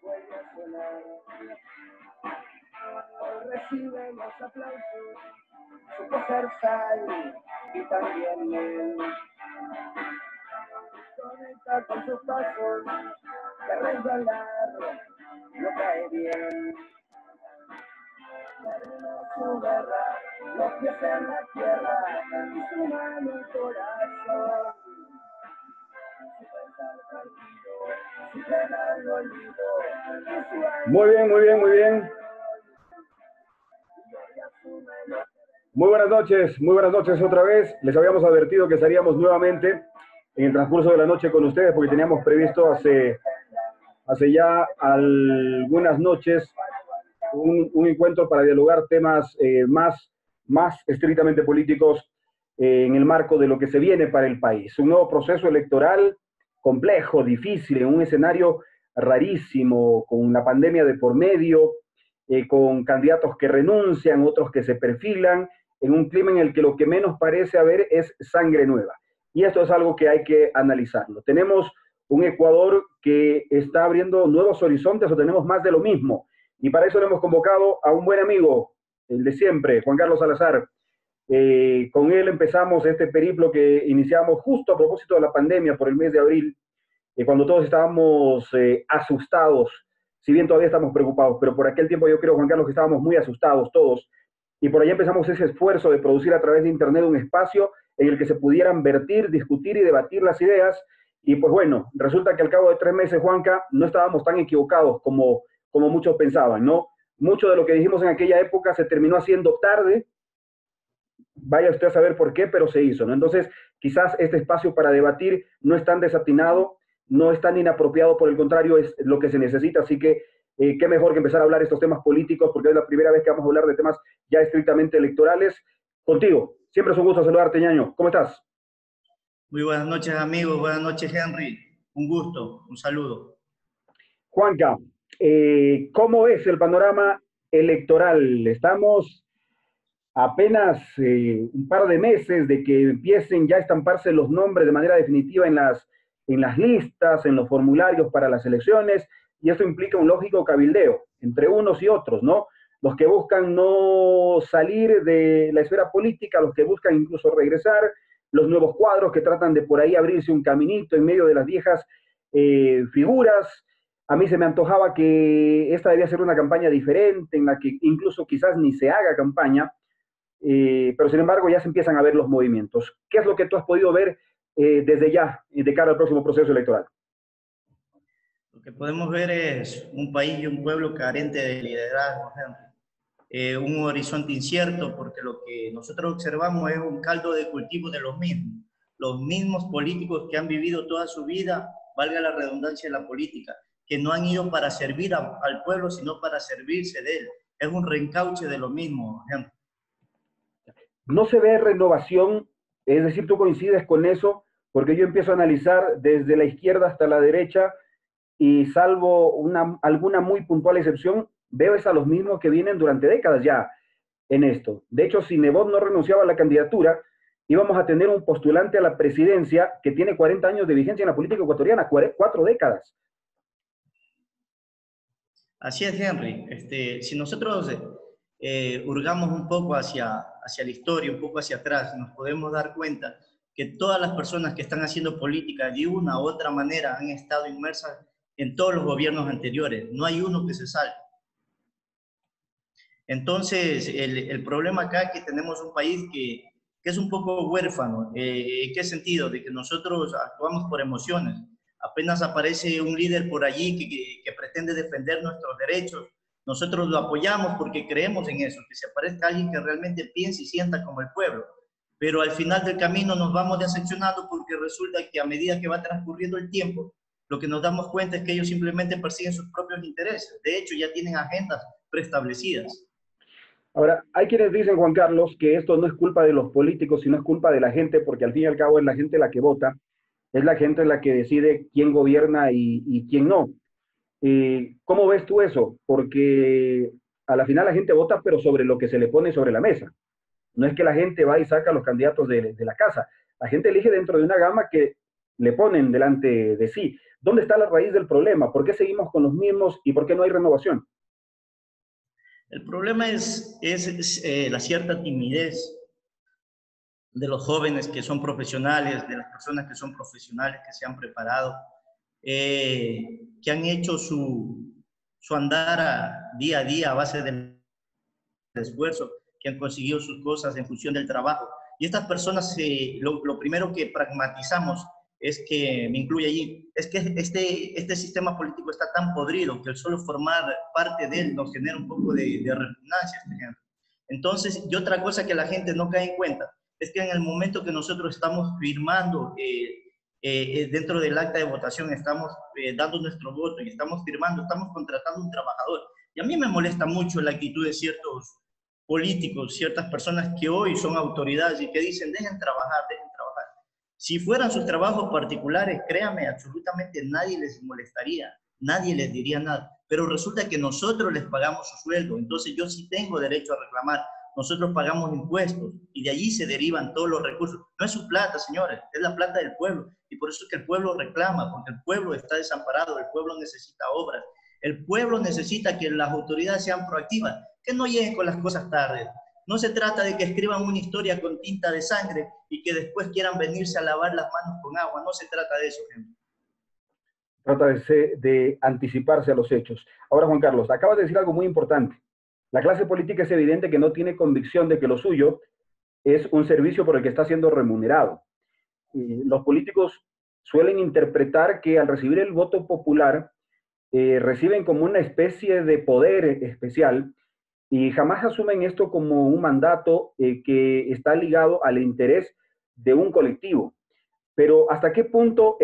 vuelve a sonar. Hoy recibe los aplausos, supo ser sal y también miel. Conecta con sus pasos, de resbalar, no cae bien. Terminó su guerra, los pies en la tierra y su mano en el corazón. Muy bien, muy bien, muy bien. Muy buenas noches otra vez. Les habíamos advertido que estaríamos nuevamente en el transcurso de la noche con ustedes porque teníamos previsto hace ya algunas noches un encuentro para dialogar temas más estrictamente políticos en el marco de lo que se viene para el país. Un nuevo proceso electoral complejo, difícil, en un escenario rarísimo, con la pandemia de por medio, con candidatos que renuncian, otros que se perfilan, en un clima en el que lo que menos parece haber es sangre nueva. Y esto es algo que hay que analizarlo. Tenemos un Ecuador que está abriendo nuevos horizontes o tenemos más de lo mismo. Y para eso le hemos convocado a un buen amigo, el de siempre, Juan Carlos Salazar. Con él empezamos este periplo que iniciamos justo a propósito de la pandemia por el mes de abril, cuando todos estábamos asustados, si bien todavía estamos preocupados, pero por aquel tiempo yo creo, Juan Carlos, que estábamos muy asustados todos, y por ahí empezamos ese esfuerzo de producir a través de Internet un espacio en el que se pudieran vertir, discutir y debatir las ideas, y pues bueno, resulta que al cabo de 3 meses, Juanca, no estábamos tan equivocados como muchos pensaban, ¿no? Mucho de lo que dijimos en aquella época se terminó haciendo tarde, vaya usted a saber por qué, pero se hizo, ¿no? Entonces, quizás este espacio para debatir no es tan desatinado, no es tan inapropiado, por el contrario, es lo que se necesita, así que qué mejor que empezar a hablar estos temas políticos, porque es la primera vez que vamos a hablar de temas ya estrictamente electorales. Contigo, siempre es un gusto saludarte, ñaño. ¿Cómo estás? Muy buenas noches, amigos. Buenas noches, Henry. Un gusto, un saludo. Juanca, ¿cómo es el panorama electoral? Estamos apenas un par de meses de que empiecen ya a estamparse los nombres de manera definitiva en las listas, en los formularios para las elecciones, y esto implica un lógico cabildeo entre unos y otros, ¿no? Los que buscan no salir de la esfera política, los que buscan incluso regresar, los nuevos cuadros que tratan de por ahí abrirse un caminito en medio de las viejas figuras. A mí se me antojaba que esta debía ser una campaña diferente, en la que incluso quizás ni se haga campaña, pero sin embargo ya se empiezan a ver los movimientos. ¿Qué es lo que tú has podido ver desde ya, de cara al próximo proceso electoral? Lo que podemos ver es un país y un pueblo carente de liderazgo, un horizonte incierto, porque lo que nosotros observamos es un caldo de cultivo de los mismos políticos que han vivido toda su vida, valga la redundancia de la política, que no han ido para servir al pueblo, sino para servirse de él. Es un reencauche de lo mismo, Henry. No se ve renovación, es decir, tú coincides con eso, porque yo empiezo a analizar desde la izquierda hasta la derecha y salvo alguna muy puntual excepción, veo es a los mismos que vienen durante décadas ya en esto. De hecho, si Nebot no renunciaba a la candidatura, íbamos a tener un postulante a la presidencia que tiene 40 años de vigencia en la política ecuatoriana, 4 décadas. Así es, Henry. Si nosotros hurgamos un poco hacia la historia, un poco hacia atrás, nos podemos dar cuenta que todas las personas que están haciendo política de una u otra manera han estado inmersas en todos los gobiernos anteriores. No hay uno que se salve. Entonces, el problema acá es que tenemos un país que es un poco huérfano. ¿En qué sentido? De que nosotros actuamos por emociones. Apenas aparece un líder por allí que pretende defender nuestros derechos, nosotros lo apoyamos porque creemos en eso, que se aparezca alguien que realmente piense y sienta como el pueblo. Pero al final del camino nos vamos decepcionando porque resulta que a medida que va transcurriendo el tiempo, lo que nos damos cuenta es que ellos simplemente persiguen sus propios intereses. De hecho, ya tienen agendas preestablecidas. Ahora, hay quienes dicen, Juan Carlos, que esto no es culpa de los políticos, sino es culpa de la gente, porque al fin y al cabo es la gente la que vota, es la gente la que decide quién gobierna y quién no. ¿Cómo ves tú eso? Porque a la final la gente vota, pero sobre lo que se le pone sobre la mesa. No es que la gente va y saca a los candidatos de la casa. La gente elige dentro de una gama que le ponen delante de sí. ¿Dónde está la raíz del problema? ¿Por qué seguimos con los mismos y por qué no hay renovación? El problema es la cierta timidez de los jóvenes que son profesionales, de las personas que son profesionales, que se han preparado, que han hecho su andar día a día a base del esfuerzo, que han conseguido sus cosas en función del trabajo. Y estas personas, lo primero que pragmatizamos es que, me incluye allí, es que este sistema político está tan podrido que el solo formar parte de él nos genera un poco de repugnancia. Entonces, y otra cosa que la gente no cae en cuenta, es que en el momento que nosotros estamos firmando dentro del acta de votación, estamos dando nuestro voto y estamos firmando, estamos contratando un trabajador. Y a mí me molesta mucho la actitud de ciertos políticos, ciertas personas que hoy son autoridades y que dicen, dejen trabajar, dejen trabajar. Si fueran sus trabajos particulares, créanme, absolutamente nadie les molestaría, nadie les diría nada. Pero resulta que nosotros les pagamos su sueldo, entonces yo sí tengo derecho a reclamar. Nosotros pagamos impuestos y de allí se derivan todos los recursos. No es su plata, señores, es la plata del pueblo. Y por eso es que el pueblo reclama, porque el pueblo está desamparado, el pueblo necesita obras, el pueblo necesita que las autoridades sean proactivas, que no lleguen con las cosas tarde. No se trata de que escriban una historia con tinta de sangre y que después quieran venirse a lavar las manos con agua. No se trata de eso, gente. Trata de anticiparse a los hechos. Ahora, Juan Carlos, acabas de decir algo muy importante. La clase política es evidente que no tiene convicción de que lo suyo es un servicio por el que está siendo remunerado. Los políticos suelen interpretar que al recibir el voto popular reciben como una especie de poder especial y jamás asumen esto como un mandato que está ligado al interés de un colectivo. Pero ¿hasta qué punto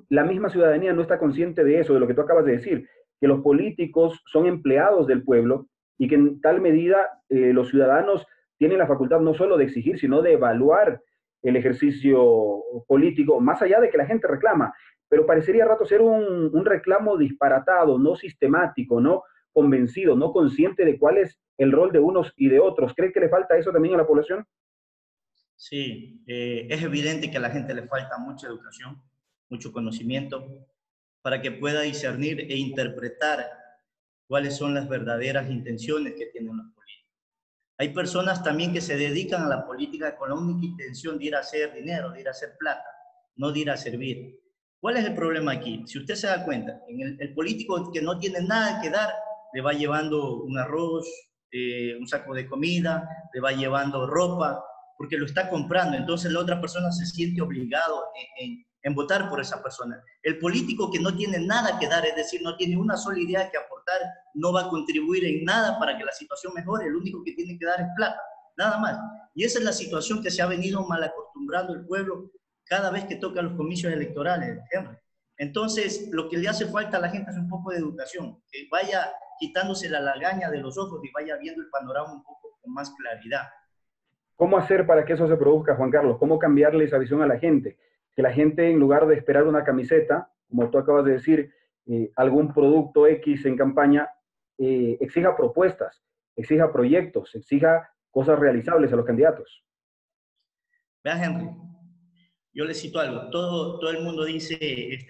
la misma ciudadanía no está consciente de eso, de lo que tú acabas de decir? Que los políticos son empleados del pueblo y que en tal medida los ciudadanos tienen la facultad no solo de exigir, sino de evaluar el ejercicio político, más allá de que la gente reclama. Pero parecería a rato ser un reclamo disparatado, no sistemático, no convencido, no consciente de cuál es el rol de unos y de otros. ¿Cree que le falta eso también a la población? Sí, es evidente que a la gente le falta mucha educación, mucho conocimiento, para que pueda discernir e interpretar cuáles son las verdaderas intenciones que tienen los políticos. Hay personas también que se dedican a la política con la única intención de ir a hacer dinero, de ir a hacer plata, no de ir a servir. ¿Cuál es el problema aquí? Si usted se da cuenta, el político que no tiene nada que dar, le va llevando un arroz, un saco de comida, le va llevando ropa, porque lo está comprando. Entonces la otra persona se siente obligado en votar por esa persona. El político que no tiene nada que dar, es decir, no tiene una sola idea que aportar, no va a contribuir en nada para que la situación mejore, el único que tiene que dar es plata, nada más. Y esa es la situación que se ha venido mal acostumbrando el pueblo cada vez que toca los comicios electorales, Henry. Entonces, lo que le hace falta a la gente es un poco de educación, que vaya quitándose la lagaña de los ojos y vaya viendo el panorama un poco con más claridad. ¿Cómo hacer para que eso se produzca, Juan Carlos? ¿Cómo cambiarle esa visión a la gente? Que la gente, en lugar de esperar una camiseta, como tú acabas de decir, algún producto X en campaña, exija propuestas, exija proyectos, exija cosas realizables a los candidatos. Vea, Henry, yo le cito algo. Todo el mundo dice,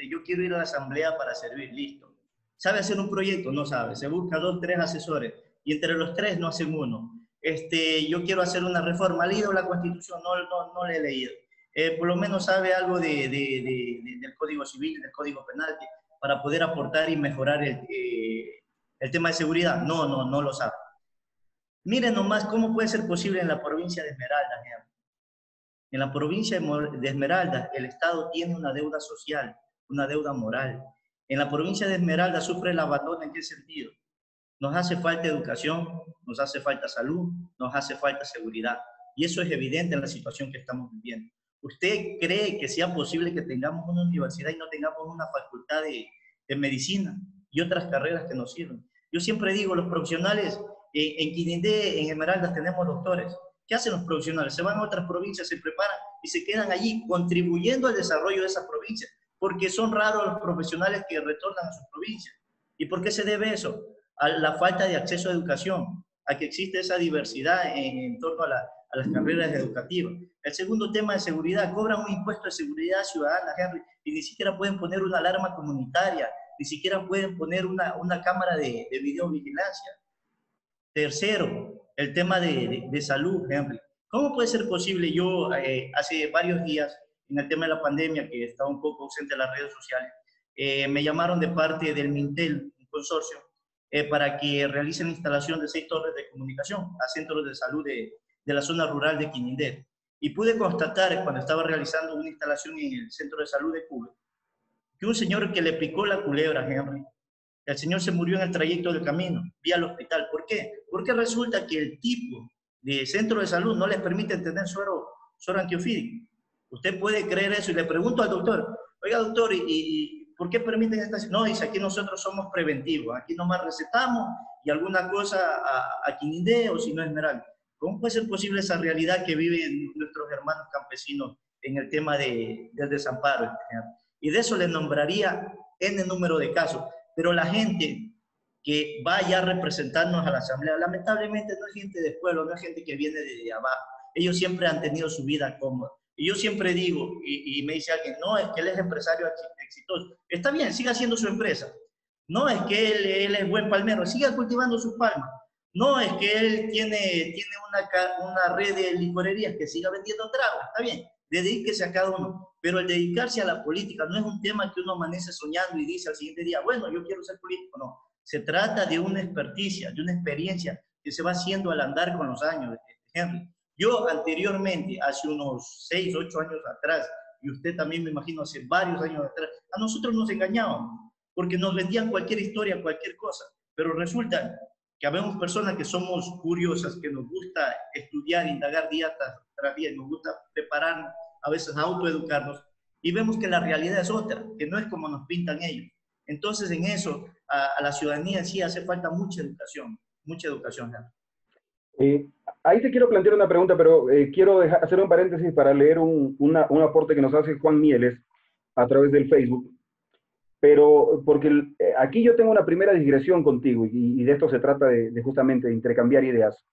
yo quiero ir a la asamblea para servir, listo. ¿Sabe hacer un proyecto? No sabe. Se busca 2, 3 asesores y entre los 3 no hacen uno. Yo quiero hacer una reforma. ¿Ha leído la Constitución? No la he leído. Por lo menos sabe algo del Código Civil, del Código Penal, para poder aportar y mejorar el tema de seguridad. No lo sabe. Miren nomás cómo puede ser posible en la provincia de Esmeraldas. En la provincia de Esmeraldas, el Estado tiene una deuda social, una deuda moral. En la provincia de Esmeraldas sufre el abandono. ¿En qué sentido? Nos hace falta educación, nos hace falta salud, nos hace falta seguridad. Y eso es evidente en la situación que estamos viviendo. ¿Usted cree que sea posible que tengamos una universidad y no tengamos una facultad de medicina y otras carreras que nos sirven? Yo siempre digo, los profesionales, en Quinindé, en Esmeraldas, tenemos doctores. ¿Qué hacen los profesionales? Se van a otras provincias, se preparan y se quedan allí contribuyendo al desarrollo de esas provincias, porque son raros los profesionales que retornan a sus provincias. ¿Y por qué se debe eso? A la falta de acceso a educación, a que existe esa diversidad en torno a las carreras educativas. El segundo tema de seguridad, cobran un impuesto de seguridad ciudadana, Henry, y ni siquiera pueden poner una alarma comunitaria, ni siquiera pueden poner una cámara de videovigilancia. Tercero, el tema de salud, Henry. ¿Cómo puede ser posible? Yo hace varios días, en el tema de la pandemia, que estaba un poco ausente de las redes sociales, me llamaron de parte del Mintel, un consorcio, para que realicen la instalación de 6 torres de comunicación a centros de salud de la zona rural de Quinindé. Y pude constatar, cuando estaba realizando una instalación en el centro de salud de Cuba, que un señor que le picó la culebra, Henry, el señor se murió en el trayecto del camino, vía al hospital. ¿Por qué? Porque resulta que el tipo de centro de salud no les permite tener suero antiofídico. Usted puede creer eso y le pregunto al doctor, oiga doctor, ¿y por qué permiten esta? No, dice, aquí nosotros somos preventivos, aquí nomás recetamos y alguna cosa a Quinindé o si no Esmeralda. ¿Cómo puede ser posible esa realidad que viven nuestros hermanos campesinos en el tema del desamparo? Y de eso le nombraría N número de casos. Pero la gente que vaya a representarnos a la Asamblea, lamentablemente no es gente de pueblo, no es gente que viene de abajo. Ellos siempre han tenido su vida cómoda. Y yo siempre digo, y me dice alguien, no, es que él es empresario exitoso. Está bien, siga haciendo su empresa. No es que él es buen palmero, siga cultivando sus palmas. No es que él tiene una red de licorerías, que siga vendiendo tragos. Está bien, dedíquese a cada uno. Pero el dedicarse a la política no es un tema que uno amanece soñando y dice al siguiente día, bueno, yo quiero ser político. No, se trata de una experticia, de una experiencia que se va haciendo al andar con los años, Henry. Yo anteriormente, hace unos 6, 8 años atrás, y usted también me imagino hace varios años atrás, a nosotros nos engañaban, porque nos vendían cualquier historia, cualquier cosa. Pero resulta que habemos personas que somos curiosas, que nos gusta estudiar, indagar día tras día, nos gusta prepararnos, a veces autoeducarnos, y vemos que la realidad es otra, que no es como nos pintan ellos. Entonces, en eso, a la ciudadanía sí hace falta mucha educación, mucha educación. Eh, Ahí te quiero plantear una pregunta, pero quiero hacer un paréntesis para leer un aporte que nos hace Juan Mieles a través del Facebook. Pero porque aquí yo tengo una primera digresión contigo y de esto se trata de justamente de intercambiar ideas.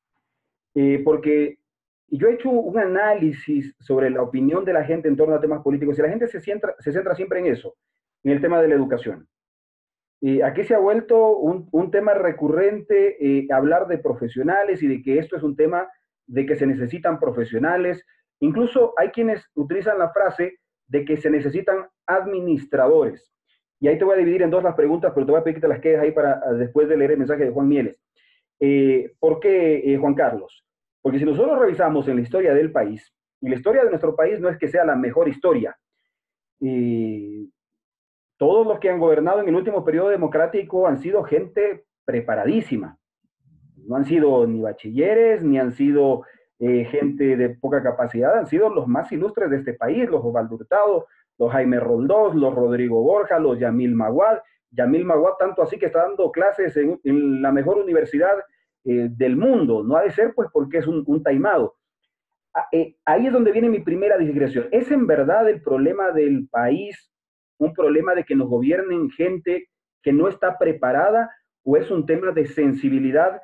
Porque yo he hecho un análisis sobre la opinión de la gente en torno a temas políticos y la gente se centra siempre en eso, en el tema de la educación. Aquí se ha vuelto un tema recurrente hablar de profesionales y de que esto es un tema de que se necesitan profesionales. Incluso hay quienes utilizan la frase de que se necesitan administradores. Y ahí te voy a dividir en dos las preguntas, pero te voy a pedir que te las quedes ahí para después de leer el mensaje de Juan Mieles. ¿Por qué, Juan Carlos? Porque si nosotros revisamos en la historia del país, y la historia de nuestro país no es que sea la mejor historia, todos los que han gobernado en el último periodo democrático han sido gente preparadísima. No han sido ni bachilleres, ni han sido gente de poca capacidad, han sido los más ilustres de este país, los Osvaldo Hurtado, los Jaime Roldós, los Rodrigo Borja, los Yamil Maguad. Yamil Maguad tanto así que está dando clases en la mejor universidad del mundo. No ha de ser pues porque es un taimado. Ahí es donde viene mi primera digresión. ¿Es en verdad el problema del país un problema de que nos gobiernen gente que no está preparada o es un tema de sensibilidad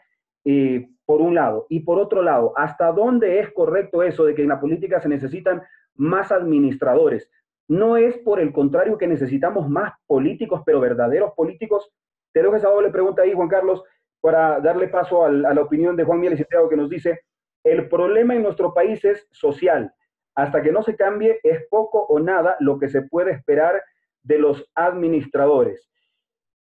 por un lado? Y por otro lado, ¿hasta dónde es correcto eso de que en la política se necesitan más administradores? ¿No es por el contrario que necesitamos más políticos, pero verdaderos políticos? Te dejo esa doble pregunta ahí, Juan Carlos, para darle paso a la opinión de Juan Mieles Santiago, que nos dice: el problema en nuestro país es social. Hasta que no se cambie, es poco o nada lo que se puede esperar de los administradores.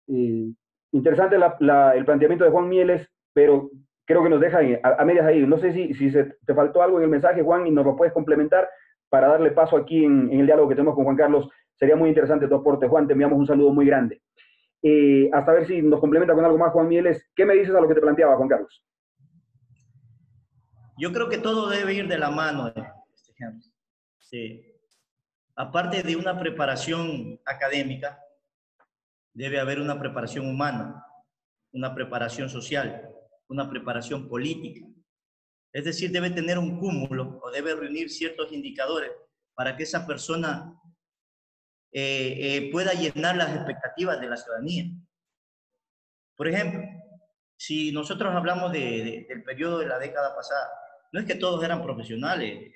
Interesante el planteamiento de Juan Mieles, pero creo que nos deja a medias ahí. No sé si te faltó algo en el mensaje, Juan, y nos lo puedes complementar para darle paso aquí en el diálogo que tenemos con Juan Carlos. Sería muy interesante tu aporte, Juan. Te enviamos un saludo muy grande. Hasta ver si nos complementa con algo más, Juan Mieles. ¿Qué me dices a lo que te planteaba, Juan Carlos? Yo creo que todo debe ir de la mano, sí. Aparte de una preparación académica, debe haber una preparación humana, una preparación social, una preparación política. Es decir, debe tener un cúmulo o debe reunir ciertos indicadores para que esa persona pueda llenar las expectativas de la ciudadanía. Por ejemplo, si nosotros hablamos del periodo de la década pasada, no es que todos eran profesionales,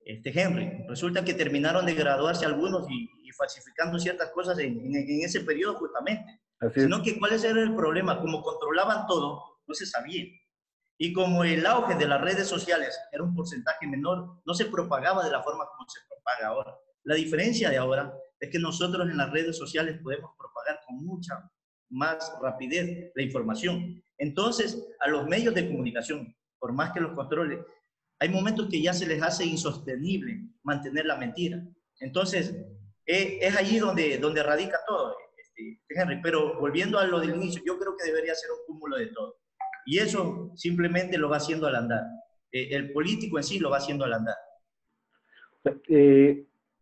Henry. Resulta que terminaron de graduarse algunos y falsificando ciertas cosas en ese periodo justamente. Así es. Sino que cuál era el problema, como controlaban todo, no se sabía. Y como el auge de las redes sociales era un porcentaje menor, no se propagaba de la forma como se propaga ahora. La diferencia de ahora es que nosotros en las redes sociales podemos propagar con mucha más rapidez la información. Entonces, a los medios de comunicación, por más que los controlen, hay momentos que ya se les hace insostenible mantener la mentira. Entonces, es allí donde radica todo, Henry. Pero volviendo a lo del inicio, yo creo que debería ser un cúmulo de todo. Y eso simplemente lo va haciendo al andar. El político en sí lo va haciendo al andar.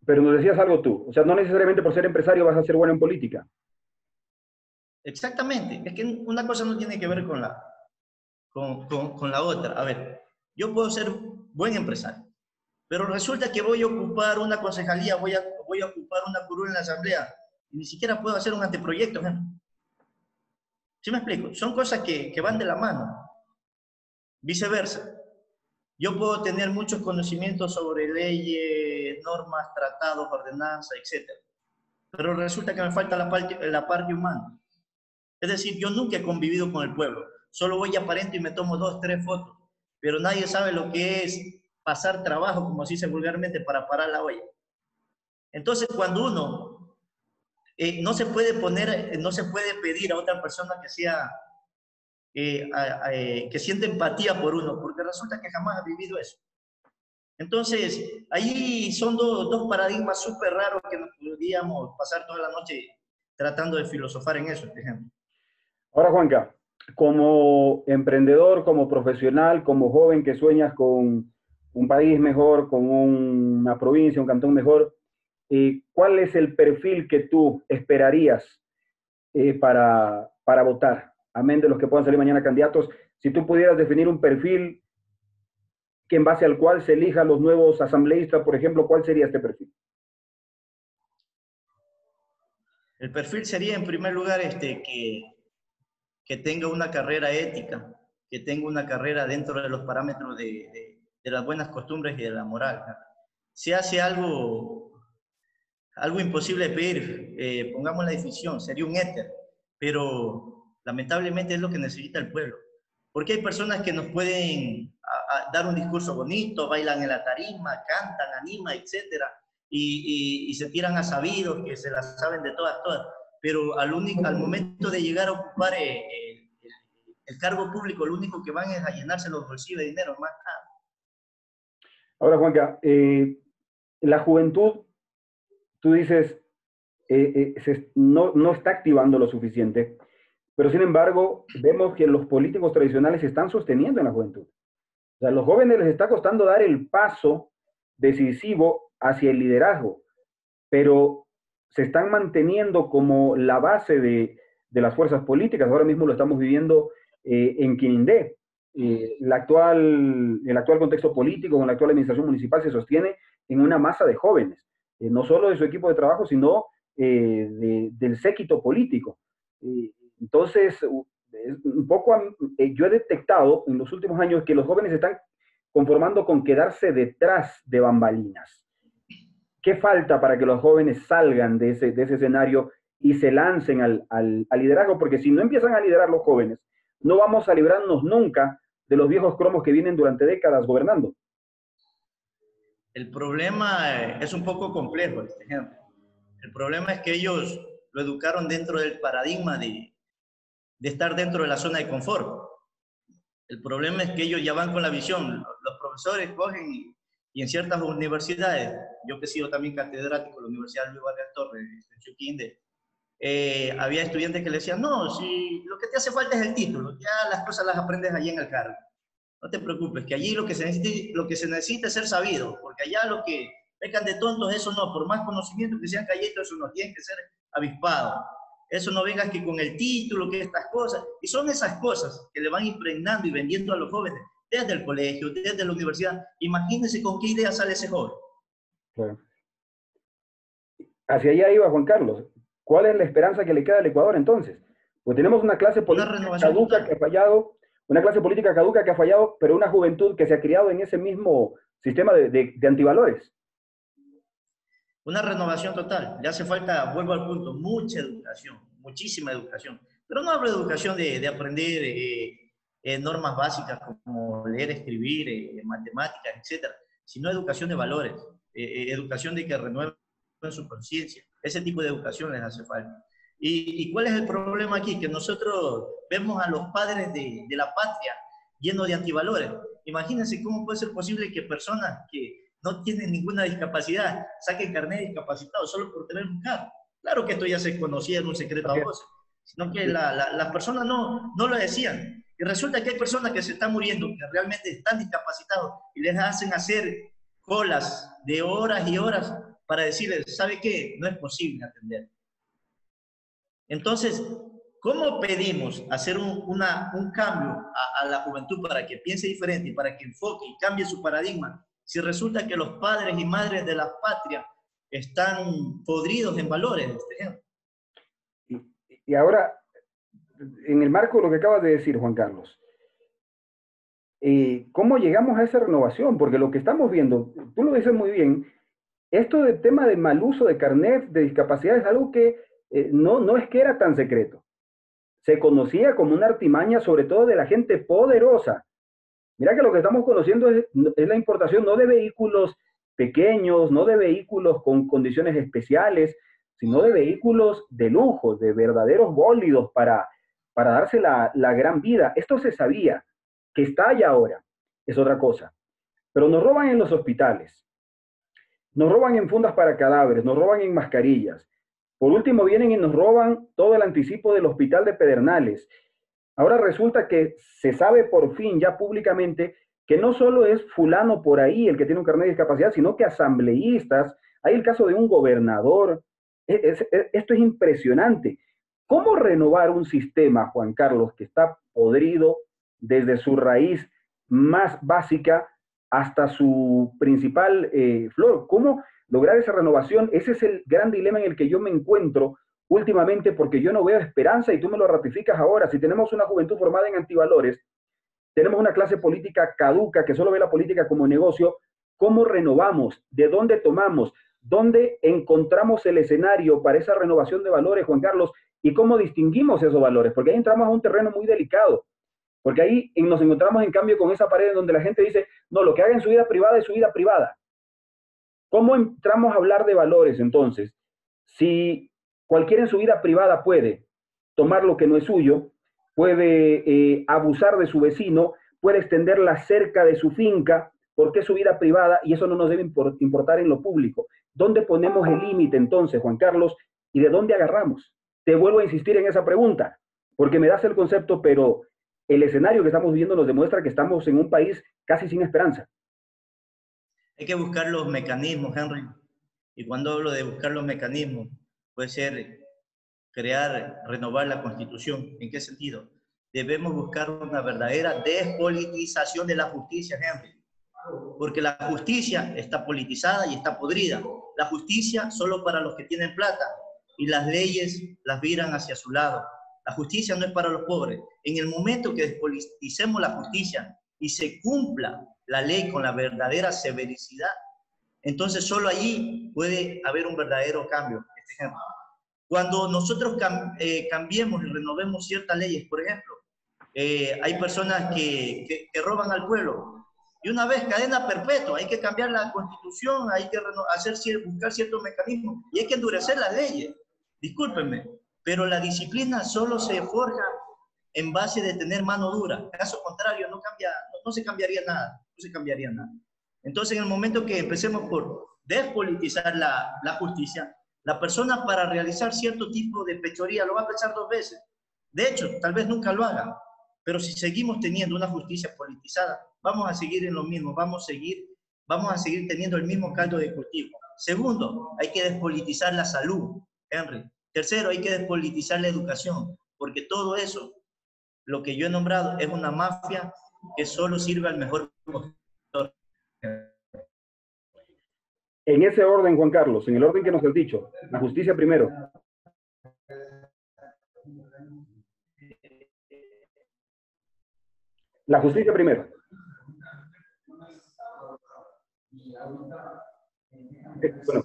Pero nos decías algo tú, o sea, no necesariamente por ser empresario vas a ser bueno en política. Exactamente, es que una cosa no tiene que ver con la otra. A ver, yo puedo ser buen empresario, pero resulta que voy a ocupar una concejalía, voy a ocupar una curul en la asamblea, y ni siquiera puedo hacer un anteproyecto. ¿Sí me explico? Son cosas que van de la mano. Viceversa. Yo puedo tener muchos conocimientos sobre leyes, normas, tratados, ordenanzas, etc. Pero resulta que me falta la parte humana. Es decir, yo nunca he convivido con el pueblo. Solo voy aparento y me tomo 2, 3 fotos. Pero nadie sabe lo que es pasar trabajo, como se dice vulgarmente, para parar la olla. Entonces, cuando uno no se puede pedir a otra persona que sea que siente empatía por uno, porque resulta que jamás ha vivido eso. Entonces, ahí son dos paradigmas súper raros que nos podríamos pasar toda la noche tratando de filosofar en eso, por ejemplo. Ahora, Juanca, como emprendedor, como profesional, como joven que sueñas con un país mejor, con una provincia, un cantón mejor, ¿cuál es el perfil que tú esperarías para votar? Amén de los que puedan salir mañana candidatos. Si tú pudieras definir un perfil que en base al cual se elijan los nuevos asambleístas, por ejemplo, ¿cuál sería este perfil? El perfil sería, en primer lugar, que tenga una carrera ética, que tenga una carrera dentro de los parámetros de las buenas costumbres y de la moral. Se hace algo imposible de pedir, pongamos la definición, sería un éter, pero lamentablemente es lo que necesita el pueblo. Porque hay personas que nos pueden dar un discurso bonito, bailan en la tarima, cantan, animan, etcétera, y se tiran a sabidos que se las saben de todas, pero al momento de llegar a ocupar el cargo público, lo único que van es a llenarse los bolsillos de dinero, más nada. Ahora, Juanca, la juventud, tú dices, no está activando lo suficiente, pero sin embargo, vemos que los políticos tradicionales se están sosteniendo en la juventud. O sea, a los jóvenes les está costando dar el paso decisivo hacia el liderazgo, pero se están manteniendo como la base de las fuerzas políticas. Ahora mismo lo estamos viviendo en Quinindé. El actual contexto político con la actual administración municipal se sostiene en una masa de jóvenes, no solo de su equipo de trabajo, sino del séquito político. Entonces, un poco yo he detectado en los últimos años que los jóvenes se están conformando con quedarse detrás de bambalinas. ¿Qué falta para que los jóvenes salgan de ese escenario y se lancen al liderazgo? Porque si no empiezan a liderar los jóvenes, no vamos a librarnos nunca de los viejos cromos que vienen durante décadas gobernando. El problema es un poco complejo, este ejemplo. El problema es que ellos lo educaron dentro del paradigma de estar dentro de la zona de confort. El problema es que ellos ya van con la visión. Los profesores cogen y en ciertas universidades, yo que he sido también catedrático de la Universidad Luis Vargas Torres, en Chuquinde, había estudiantes que le decían, no, si lo que te hace falta es el título, ya las cosas las aprendes allí en el cargo. No te preocupes, que allí lo que se necesita es ser sabido, porque allá los que pecan de tontos, eso no, por más conocimiento que sean calletos, eso no, tienen que ser avispados. Eso no vengas que con el título, que estas cosas, y son esas cosas que le van impregnando y vendiendo a los jóvenes desde el colegio, desde la universidad. Imagínense con qué idea sale ese joven. Claro. Hacia allá iba Juan Carlos. ¿Cuál es la esperanza que le queda al Ecuador entonces? Pues tenemos una clase política caduca que ha fallado, Una clase política caduca que ha fallado, pero una juventud que se ha criado en ese mismo sistema de antivalores. Una renovación total. Le hace falta, vuelvo al punto, mucha educación, muchísima educación. Pero no hablo de educación de aprender normas básicas como leer, escribir, matemáticas, etcétera, sino educación de valores, educación de que renueven su conciencia. Ese tipo de educación les hace falta. ¿Y cuál es el problema aquí? Que nosotros vemos a los padres de la patria llenos de antivalores. Imagínense cómo puede ser posible que personas que no tienen ninguna discapacidad saquen carnet de discapacitado solo por tener un carro. Claro que esto ya se conocía en un secreto a voces, sino que las personas no lo decían. Y resulta que hay personas que se están muriendo, que realmente están discapacitados y les hacen hacer colas de horas y horas para decirles, ¿sabe qué? No es posible atender. Entonces, ¿cómo pedimos hacer un cambio a la juventud para que piense diferente, para que enfoque y cambie su paradigma, si resulta que los padres y madres de la patria están podridos en valores? Y ahora, en el marco de lo que acabas de decir, Juan Carlos, ¿cómo llegamos a esa renovación? Porque lo que estamos viendo, tú lo dices muy bien, esto del tema del mal uso de carnet de discapacidad es algo que no es que era tan secreto. Se conocía como una artimaña, sobre todo de la gente poderosa. Mira que lo que estamos conociendo es la importación no de vehículos pequeños, no de vehículos con condiciones especiales, sino de vehículos de lujo, de verdaderos bólidos para darse la gran vida. Esto se sabía, que está allá ahora, es otra cosa. Pero nos roban en los hospitales, nos roban en fundas para cadáveres, nos roban en mascarillas. Por último vienen y nos roban todo el anticipo del hospital de Pedernales. Ahora resulta que se sabe por fin ya públicamente que no solo es fulano por ahí el que tiene un carnet de discapacidad, sino que asambleístas, hay el caso de un gobernador. Esto es impresionante. ¿Cómo renovar un sistema, Juan Carlos, que está podrido desde su raíz más básica hasta su principal flor? ¿Cómo lograr esa renovación? Ese es el gran dilema en el que yo me encuentro últimamente, porque yo no veo esperanza y tú me lo ratificas ahora. Si tenemos una juventud formada en antivalores, tenemos una clase política caduca que solo ve la política como negocio, ¿cómo renovamos? ¿De dónde tomamos? ¿Dónde encontramos el escenario para esa renovación de valores, Juan Carlos? ¿Y cómo distinguimos esos valores? Porque ahí entramos a un terreno muy delicado. Porque ahí nos encontramos en cambio con esa pared en donde la gente dice, no, lo que haga en su vida privada es su vida privada. ¿Cómo entramos a hablar de valores entonces? Si cualquiera en su vida privada puede tomar lo que no es suyo, puede abusar de su vecino, puede extender la cerca de su finca, porque es su vida privada y eso no nos debe importar en lo público. ¿Dónde ponemos el límite entonces, Juan Carlos? ¿Y de dónde agarramos? Te vuelvo a insistir en esa pregunta, porque me das el concepto, pero el escenario que estamos viviendo nos demuestra que estamos en un país casi sin esperanza. Hay que buscar los mecanismos, Henry. Y cuando hablo de buscar los mecanismos, puede ser crear, renovar la Constitución. ¿En qué sentido? Debemos buscar una verdadera despolitización de la justicia, Henry. Porque la justicia está politizada y está podrida. La justicia solo para los que tienen plata y las leyes las viran hacia su lado. La justicia no es para los pobres. En el momento que despoliticemos la justicia y se cumpla la ley con la verdadera severicidad, entonces solo allí puede haber un verdadero cambio. Este ejemplo. Cuando nosotros cambiemos y renovemos ciertas leyes, por ejemplo, hay personas que roban al pueblo, y una vez cadena perpetua, hay que cambiar la constitución, hay que buscar ciertos mecanismos y hay que endurecer las leyes. Discúlpenme, pero la disciplina solo se forja en base de tener mano dura. Caso contrario, no se cambiaría nada, no se cambiaría nada. Entonces, en el momento que empecemos por despolitizar la justicia, la persona para realizar cierto tipo de fechoría lo va a pensar 2 veces. De hecho, tal vez nunca lo haga. Pero si seguimos teniendo una justicia politizada, vamos a seguir en lo mismo, vamos a seguir teniendo el mismo caldo de cultivo. Segundo, hay que despolitizar la salud, Henry. Tercero, hay que despolitizar la educación, porque todo eso, lo que yo he nombrado, es una mafia que solo sirve al mejor postor. En ese orden, Juan Carlos, en el orden que nos has dicho, la justicia primero. La justicia primero. Bueno,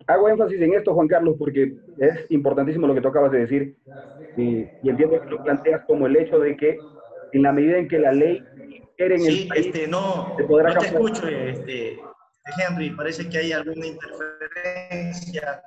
hago énfasis en esto, Juan Carlos, porque es importantísimo lo que tú acabas de decir, y entiendo que lo planteas como el hecho de que en la medida en que la ley impere en el Sí, país, se no, podrá no te cambiar. escucho, Henry, parece que hay alguna interferencia.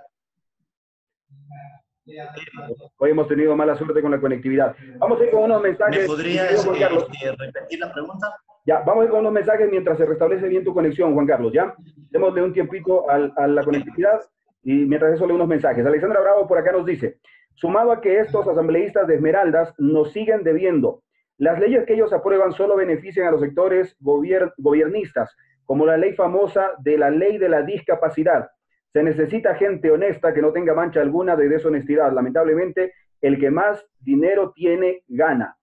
Hoy hemos tenido mala suerte con la conectividad. Vamos a ir con unos ¿Me mensajes, mi querido podrías Juan Carlos. repetir la pregunta? Ya, vamos a ir con unos mensajes mientras se restablece bien tu conexión, Juan Carlos, ¿ya? Démosle un tiempito a la Ok. conectividad y mientras eso leo unos mensajes. Alexandra Bravo por acá nos dice, sumado a que estos asambleístas de Esmeraldas nos siguen debiendo, las leyes que ellos aprueban solo benefician a los sectores gobiernistas, como la ley famosa de la ley de la discapacidad. Se necesita gente honesta que no tenga mancha alguna de deshonestidad. Lamentablemente, el que más dinero tiene, gana.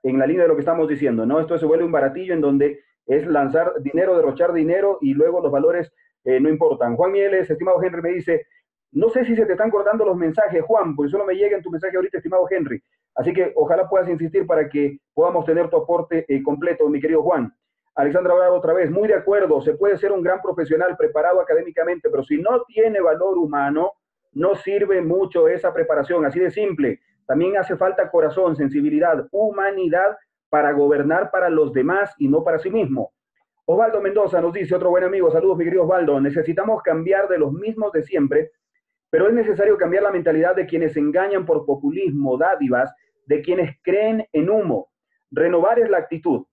En la línea de lo que estamos diciendo, ¿no? Esto se vuelve un baratillo en donde es lanzar dinero, derrochar dinero y luego los valores no importan. Juan Mieles, estimado Henry, me dice, no sé si se te están cortando los mensajes, Juan, porque solo me llega en tu mensaje ahorita, estimado Henry. Así que ojalá puedas insistir para que podamos tener tu aporte completo, mi querido Juan. Alexandra Bravo otra vez, muy de acuerdo, se puede ser un gran profesional preparado académicamente, pero si no tiene valor humano, no sirve mucho esa preparación, así de simple. También hace falta corazón, sensibilidad, humanidad para gobernar para los demás y no para sí mismo. Osvaldo Mendoza nos dice, otro buen amigo, saludos mi querido Osvaldo, necesitamos cambiar de los mismos de siempre, pero es necesario cambiar la mentalidad de quienes engañan por populismo, dádivas, de quienes creen en humo. Renovar es la actitud.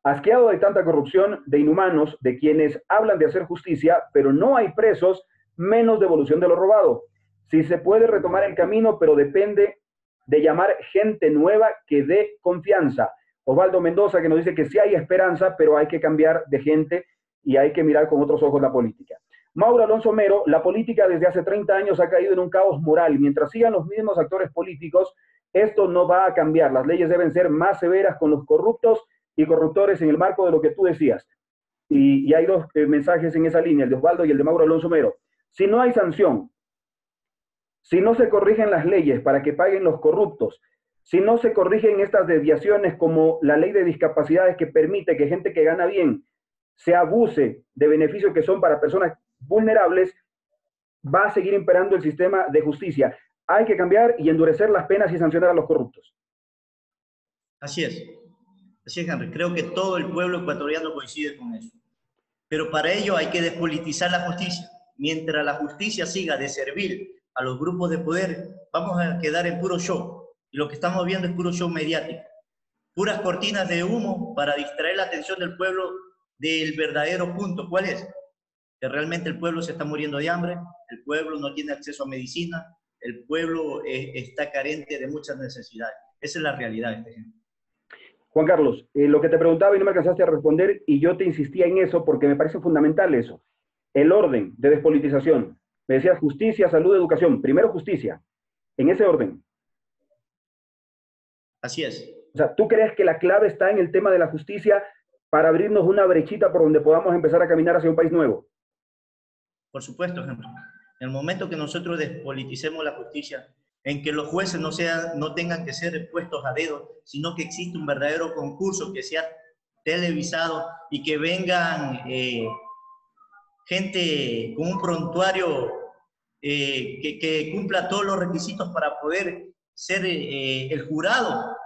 Asqueado de tanta corrupción, de inhumanos, de quienes hablan de hacer justicia, pero no hay presos, menos devolución de lo robado. Sí se puede retomar el camino, pero depende de llamar gente nueva que dé confianza. Osvaldo Mendoza que nos dice que sí hay esperanza, pero hay que cambiar de gente y hay que mirar con otros ojos la política. Mauro Alonso Mero, la política desde hace 30 años ha caído en un caos moral. Mientras sigan los mismos actores políticos, esto no va a cambiar. Las leyes deben ser más severas con los corruptos y corruptores en el marco de lo que tú decías. Y hay dos mensajes en esa línea, el de Osvaldo y el de Mauro Alonso Mero. Si no hay sanción, si no se corrigen las leyes para que paguen los corruptos, si no se corrigen estas desviaciones como la ley de discapacidades que permite que gente que gana bien se abuse de beneficios que son para personas vulnerables, va a seguir imperando el sistema de justicia. Hay que cambiar y endurecer las penas y sancionar a los corruptos. Así es, Henry. Creo que todo el pueblo ecuatoriano coincide con eso. Pero para ello hay que despolitizar la justicia. Mientras la justicia siga de servir a los grupos de poder, vamos a quedar en puro show. Y lo que estamos viendo es puro show mediático. Puras cortinas de humo para distraer la atención del pueblo del verdadero punto. ¿Cuál es? Que realmente el pueblo se está muriendo de hambre, el pueblo no tiene acceso a medicina, el pueblo está carente de muchas necesidades. Esa es la realidad de este ejemplo. Juan Carlos, lo que te preguntaba y no me alcanzaste a responder, y yo te insistía en eso porque me parece fundamental eso. El orden de despolitización. Me decías justicia, salud, educación. Primero justicia. En ese orden. Así es. O sea, ¿tú crees que la clave está en el tema de la justicia para abrirnos una brechita por donde podamos empezar a caminar hacia un país nuevo? Por supuesto, Henry. En el momento que nosotros despoliticemos la justicia, en que los jueces no tengan que ser puestos a dedo, sino que existe un verdadero concurso que sea televisado y que vengan gente con un prontuario que cumpla todos los requisitos para poder ser el jurado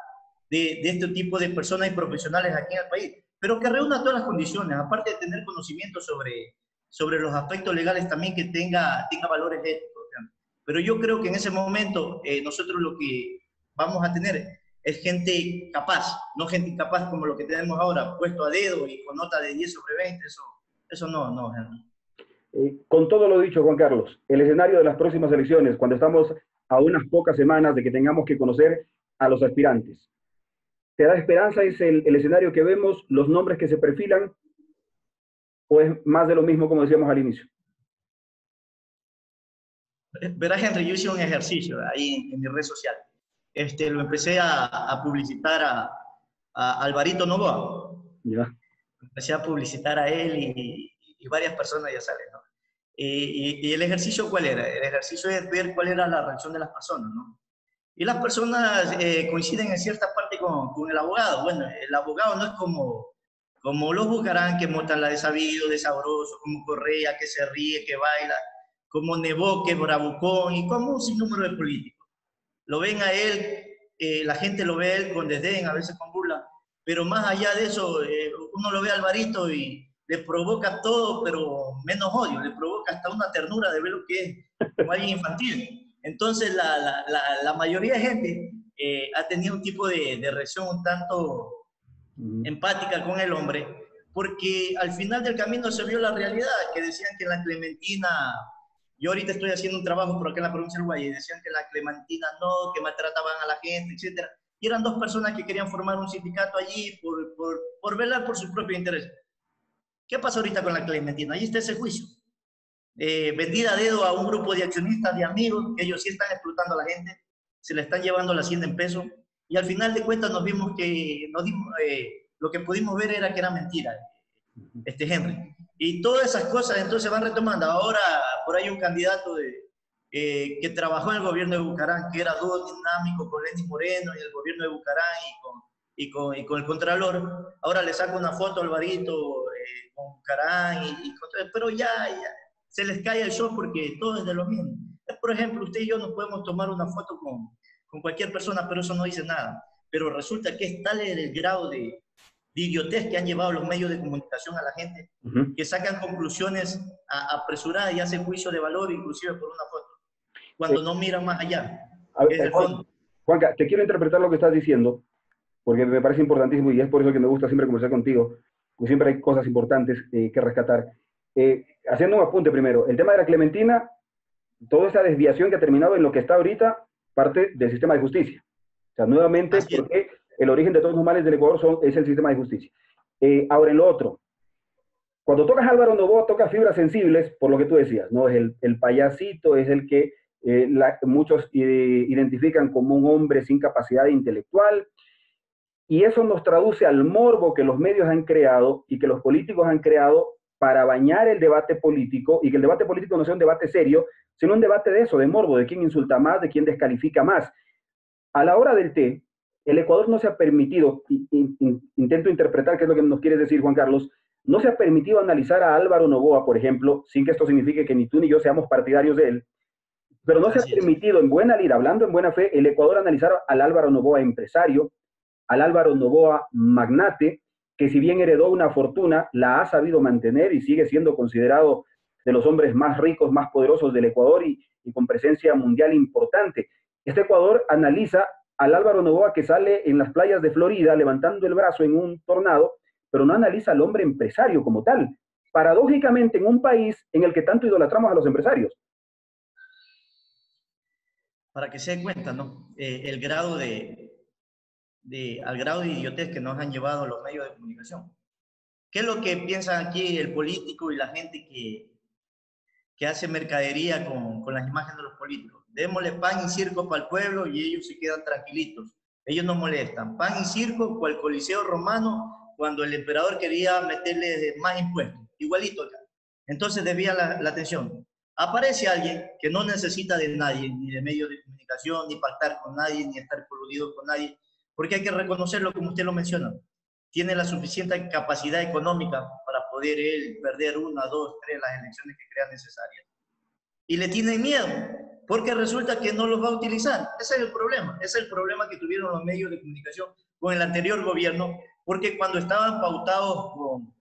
de este tipo de personas y profesionales aquí en el país, pero que reúna todas las condiciones, aparte de tener conocimiento sobre los aspectos legales, también que tenga valores éticos. Pero yo creo que en ese momento nosotros lo que vamos a tener es gente capaz, no gente incapaz como lo que tenemos ahora, puesto a dedo y con nota de 10 sobre 20, eso no, Henry. Con todo lo dicho, Juan Carlos, el escenario de las próximas elecciones, cuando estamos a unas pocas semanas de que tengamos que conocer a los aspirantes, ¿te da esperanza? ¿Es el escenario que vemos, los nombres que se perfilan, o es más de lo mismo como decíamos al inicio? Verás, Henry, yo hice un ejercicio ahí en mi red social. Lo empecé a publicitar a Alvarito Novoa. Ya. Empecé a publicitar a él y varias personas ya salen, ¿no? Y el ejercicio, ¿cuál era? El ejercicio es ver cuál era la reacción de las personas, ¿no? Y las personas coinciden en cierta parte con el abogado. Bueno, el abogado no es como los Bucarán, que montan la de sabido, de sabroso, como Correa, que se ríe, que baila, como Nebot, que es bravucón, y como un sinnúmero de políticos. Lo ven a él, la gente lo ve a él con desdén, a veces con burla, pero más allá de eso, uno lo ve a Alvarito y le provoca todo, pero menos odio, le provoca hasta una ternura de ver lo que es como alguien infantil. Entonces, la mayoría de gente ha tenido un tipo de reacción un tanto empática con el hombre, porque al final del camino se vio la realidad, que decían que la Clementina, yo ahorita estoy haciendo un trabajo por acá en la provincia del Guaya, y decían que la Clementina no, que maltrataban a la gente, etcétera. Y eran dos personas que querían formar un sindicato allí por velar por su propio interés. ¿Qué pasa ahorita con la Clementina? Ahí está ese juicio. Vendida a dedo a un grupo de accionistas, de amigos, que ellos sí están explotando a la gente, se le están llevando la hacienda en peso, y al final de cuentas nos vimos que lo que pudimos ver era que era mentira, Henry. Y todas esas cosas entonces van retomando. Ahora por ahí un candidato que trabajó en el gobierno de Bucarán, que era dúo dinámico con Lenín Moreno y el gobierno de Bucarán y con el Contralor, ahora le saca una foto al Alvarito con Bucarán, pero ya se les cae el show porque todo es de lo mismo. Por ejemplo, usted y yo nos podemos tomar una foto con cualquier persona, pero eso no dice nada. Pero resulta que es tal el grado de idiotez que han llevado los medios de comunicación a la gente, que sacan conclusiones apresuradas y hacen juicio de valor inclusive por una foto, cuando no miran más allá, que es el fondo. Juanca, te quiero interpretar lo que estás diciendo, porque me parece importantísimo y es por eso que me gusta siempre conversar contigo, porque siempre hay cosas importantes que rescatar. Haciendo un apunte primero, el tema de la Clementina, toda esa desviación que ha terminado en lo que está ahorita, parte del sistema de justicia. O sea, nuevamente, porque el origen de todos los males del Ecuador es el sistema de justicia. Ahora, en lo otro, cuando tocas a Álvaro Noboa, tocas fibras sensibles, por lo que tú decías, ¿no? Es el payasito, es el que muchos identifican como un hombre sin capacidad intelectual, y eso nos traduce al morbo que los medios han creado y que los políticos han creado para bañar el debate político, y que el debate político no sea un debate serio, sino un debate de eso, de morbo, de quién insulta más, de quién descalifica más. A la hora del té, el Ecuador no se ha permitido, intento interpretar qué es lo que nos quieres decir, Juan Carlos, no se ha permitido analizar a Álvaro Noboa, por ejemplo, sin que esto signifique que ni tú ni yo seamos partidarios de él, pero no se ha permitido en buena lid, hablando en buena fe, el Ecuador analizar al Álvaro Noboa empresario, al Álvaro Noboa magnate, que si bien heredó una fortuna, la ha sabido mantener y sigue siendo considerado de los hombres más ricos, más poderosos del Ecuador y con presencia mundial importante. Este Ecuador analiza al Álvaro Noboa que sale en las playas de Florida levantando el brazo en un tornado, pero no analiza al hombre empresario como tal. Paradójicamente, en un país en el que tanto idolatramos a los empresarios. Para que se den cuenta, ¿no? El grado al grado de idiotez que nos han llevado los medios de comunicación. ¿Qué es lo que piensan aquí el político y la gente que hace mercadería con las imágenes de los políticos? Démosle pan y circo para el pueblo y ellos se quedan tranquilitos. Ellos no molestan. Pan y circo cual Coliseo Romano cuando el emperador quería meterle más impuestos. Igualito acá. Entonces desvía la atención. Aparece alguien que no necesita de nadie, ni de medios de comunicación, ni pactar con nadie, ni estar coludido con nadie, porque hay que reconocerlo como usted lo menciona. Tiene la suficiente capacidad económica para poder él perder 1, 2, 3 las elecciones que crea necesarias. Y le tienen miedo, porque resulta que no los va a utilizar. Ese es el problema. Ese es el problema que tuvieron los medios de comunicación con el anterior gobierno, porque cuando estaban pautados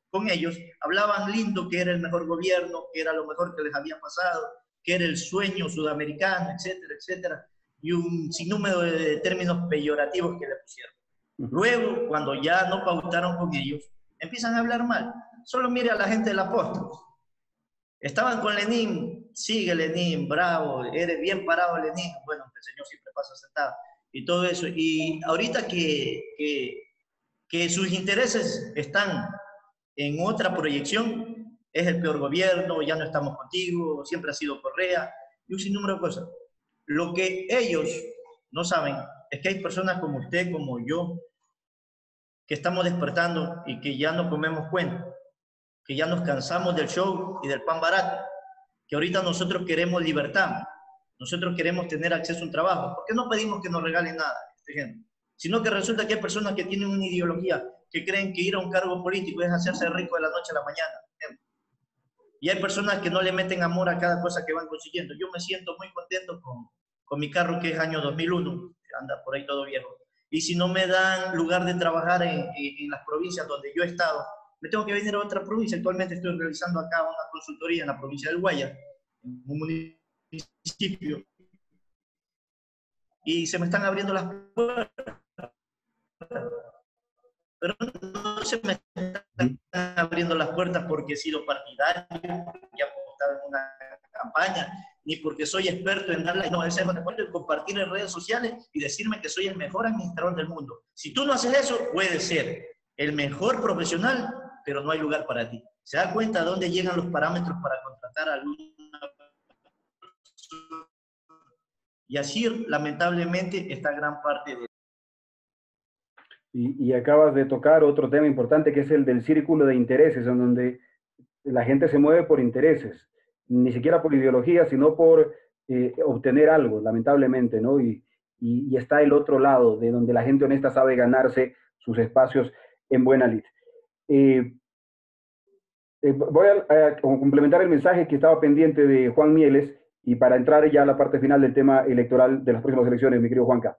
con ellos, hablaban lindo que era el mejor gobierno, que era lo mejor que les había pasado, que era el sueño sudamericano, etcétera, etcétera, y un sinnúmero de términos peyorativos que le pusieron. Luego, cuando ya no pautaron con ellos, empiezan a hablar mal. Solo mire a la gente del apóstol. Estaban con Lenin, sigue Lenin, bravo, eres bien parado Lenin, bueno, el señor siempre pasa sentado, y todo eso. Y ahorita que sus intereses están en otra proyección, es el peor gobierno, ya no estamos contigo, siempre ha sido Correa, y un sinnúmero de cosas. Lo que ellos no saben es que hay personas como usted, como yo, que estamos despertando y que ya no comemos cuento, que ya nos cansamos del show y del pan barato, que ahorita nosotros queremos libertad, nosotros queremos tener acceso a un trabajo. ¿Por qué no pedimos que nos regalen nada, gente? Sino que resulta que hay personas que tienen una ideología, que creen que ir a un cargo político es hacerse rico de la noche a la mañana. Y hay personas que no le meten amor a cada cosa que van consiguiendo. Yo me siento muy contento con mi carro, que es año 2001, que anda por ahí todo viejo. Y si no me dan lugar de trabajar en las provincias donde yo he estado, me tengo que venir a otra provincia. Actualmente estoy realizando acá una consultoría en la provincia del Guayas, en un municipio, y se me están abriendo las puertas, pero no se me están abriendo las puertas porque he sido partidario, porque he apostado en una campaña, ni porque soy experto en darle, no, ese es el compartir en redes sociales y decirme que soy el mejor administrador del mundo. Si tú no haces eso, puedes ser el mejor profesional, pero no hay lugar para ti. ¿Se da cuenta de dónde llegan los parámetros para contratar a alguna persona? Y así, lamentablemente, está gran parte de... Y acabas de tocar otro tema importante, que es el del círculo de intereses, en donde la gente se mueve por intereses, ni siquiera por ideología, sino por obtener algo, lamentablemente, ¿no? Y está el otro lado, de donde la gente honesta sabe ganarse sus espacios en buena lid. Voy a complementar el mensaje que estaba pendiente de Juan Mieles, y para entrar ya a la parte final del tema electoral de las próximas elecciones, mi querido Juanca.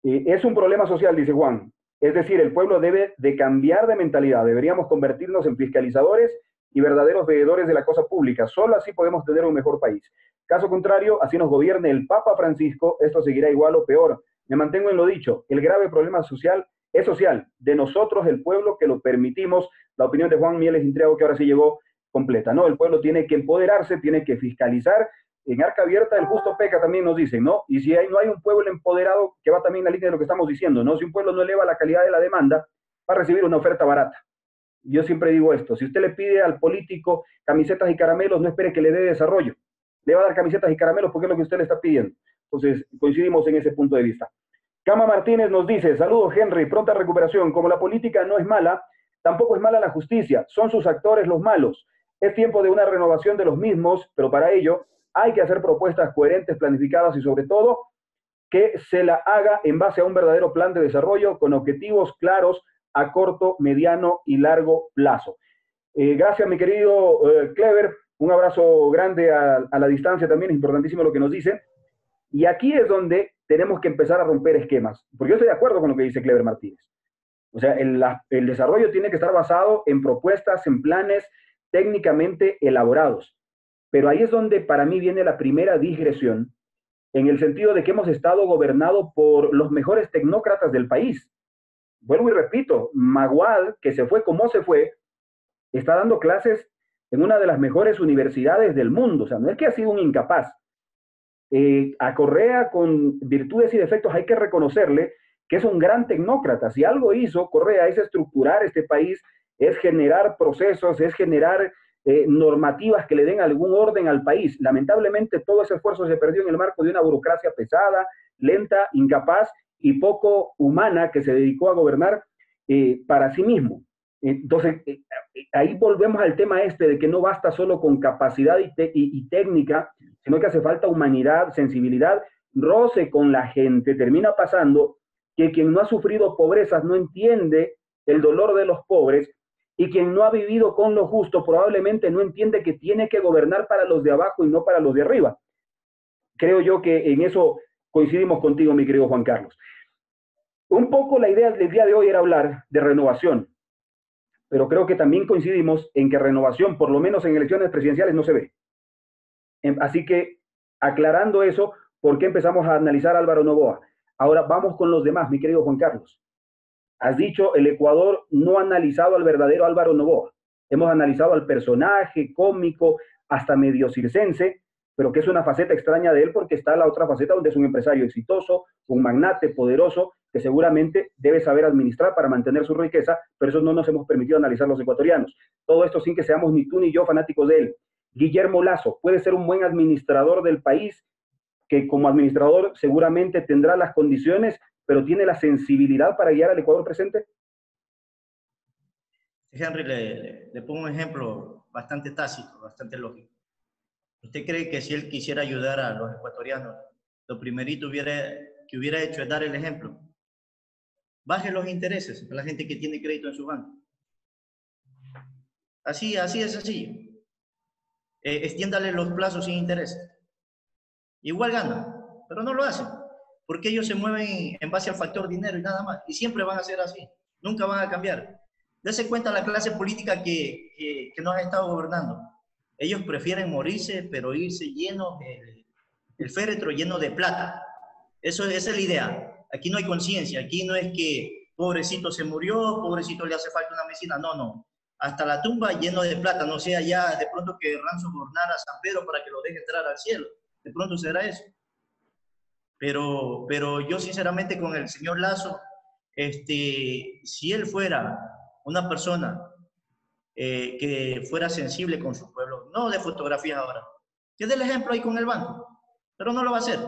Es un problema social, dice Juan. Es decir, el pueblo debe de cambiar de mentalidad. Deberíamos convertirnos en fiscalizadores y verdaderos veedores de la cosa pública. Solo así podemos tener un mejor país. Caso contrario, así nos gobierne el Papa Francisco, esto seguirá igual o peor. Me mantengo en lo dicho. El grave problema social es social. De nosotros, el pueblo, que lo permitimos. La opinión de Juan Mieles Intriago, que ahora sí llegó completa, ¿no? El pueblo tiene que empoderarse, tiene que fiscalizar. En Arca Abierta el justo peca, también nos dicen, ¿no? Y si no hay un pueblo empoderado, que va también en la línea de lo que estamos diciendo, ¿no? Si un pueblo no eleva la calidad de la demanda, va a recibir una oferta barata. Yo siempre digo esto: si usted le pide al político camisetas y caramelos, no espere que le dé desarrollo. Le va a dar camisetas y caramelos porque es lo que usted le está pidiendo. Entonces, coincidimos en ese punto de vista. Cama Martínez nos dice: saludos, Henry, pronta recuperación. Como la política no es mala, tampoco es mala la justicia. Son sus actores los malos. Es tiempo de una renovación de los mismos, pero para ello hay que hacer propuestas coherentes, planificadas y sobre todo que se la haga en base a un verdadero plan de desarrollo con objetivos claros a corto, mediano y largo plazo. Gracias, mi querido Clever. Un abrazo grande a la distancia también. Es importantísimo lo que nos dicen. Y aquí es donde tenemos que empezar a romper esquemas. Porque yo estoy de acuerdo con lo que dice Clever Martínez. O sea, el desarrollo tiene que estar basado en propuestas, en planes técnicamente elaborados. Pero ahí es donde para mí viene la primera digresión, en el sentido de que hemos estado gobernados por los mejores tecnócratas del país. Vuelvo y repito, Maguad, que se fue como se fue, está dando clases en una de las mejores universidades del mundo. O sea, no es que ha sido un incapaz. A Correa, con virtudes y defectos, hay que reconocerle que es un gran tecnócrata. Si algo hizo Correa es estructurar este país, es generar procesos, es generar normativas que le den algún orden al país. Lamentablemente todo ese esfuerzo se perdió en el marco de una burocracia pesada, lenta, incapaz y poco humana, que se dedicó a gobernar para sí mismo. Entonces, ahí volvemos al tema este de que no basta solo con capacidad y técnica, sino que hace falta humanidad, sensibilidad, roce con la gente. Termina pasando que quien no ha sufrido pobrezas no entiende el dolor de los pobres, y quien no ha vivido con lo justo probablemente no entiende que tiene que gobernar para los de abajo y no para los de arriba. Creo yo que en eso coincidimos contigo, mi querido Juan Carlos. Un poco la idea del día de hoy era hablar de renovación, pero creo que también coincidimos en que renovación, por lo menos en elecciones presidenciales, no se ve. Así que, aclarando eso, ¿por qué empezamos a analizar a Álvaro Noboa? Ahora vamos con los demás, mi querido Juan Carlos. Has dicho, el Ecuador no ha analizado al verdadero Álvaro Noboa. Hemos analizado al personaje cómico, hasta medio circense, pero que es una faceta extraña de él, porque está la otra faceta donde es un empresario exitoso, un magnate poderoso, que seguramente debe saber administrar para mantener su riqueza, pero eso no nos hemos permitido analizar los ecuatorianos. Todo esto sin que seamos ni tú ni yo fanáticos de él. Guillermo Lasso puede ser un buen administrador del país, que como administrador seguramente tendrá las condiciones, pero ¿tiene la sensibilidad para guiar al Ecuador presente? Henry, le pongo un ejemplo bastante tácito, bastante lógico. ¿Usted cree que si él quisiera ayudar a los ecuatorianos, lo primerito que hubiera hecho es dar el ejemplo? Baje los intereses a la gente que tiene crédito en su banco. Así es sencillo. Extiéndale los plazos sin interés. Igual gana, pero no lo hacen, porque ellos se mueven en base al factor dinero y nada más, y siempre van a ser así, nunca van a cambiar. Dese cuenta la clase política que nos ha estado gobernando. Ellos prefieren morirse, pero irse llenos, el féretro lleno de plata. Esa es la idea. Aquí no hay conciencia, aquí no es que pobrecito se murió, pobrecito le hace falta una medicina, no, no. Hasta la tumba lleno de plata, no sea ya de pronto que querrán sobornar a San Pedro para que lo deje entrar al cielo. De pronto será eso. Pero yo sinceramente con el señor Lazo, si él fuera una persona que fuera sensible con su pueblo, no de fotografías ahora, que dé el ejemplo ahí con el banco, pero no lo va a hacer.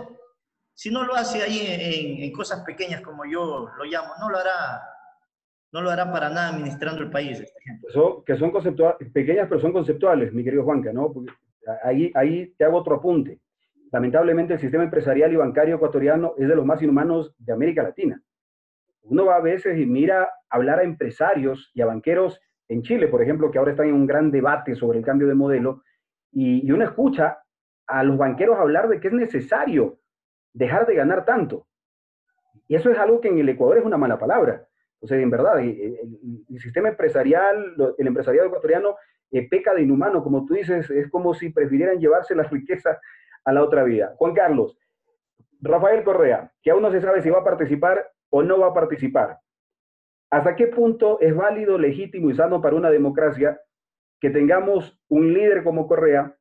Si no lo hace ahí en cosas pequeñas como yo lo llamo, no lo hará para nada administrando el país. Que son pequeñas, pero son conceptuales, mi querido Juanca, ¿no? Porque ahí te hago otro apunte. Lamentablemente el sistema empresarial y bancario ecuatoriano es de los más inhumanos de América Latina. Uno va a veces y mira hablar a empresarios y a banqueros en Chile, por ejemplo, que ahora están en un gran debate sobre el cambio de modelo, y uno escucha a los banqueros hablar de que es necesario dejar de ganar tanto. Y eso es algo que en el Ecuador es una mala palabra. O sea, en verdad, el sistema empresarial, el empresariado ecuatoriano peca de inhumano, como tú dices, es como si prefirieran llevarse la riqueza a la otra vida. Juan Carlos, Rafael Correa, que aún no se sabe si va a participar o no va a participar. ¿Hasta qué punto es válido, legítimo y sano para una democracia que tengamos un líder como Correa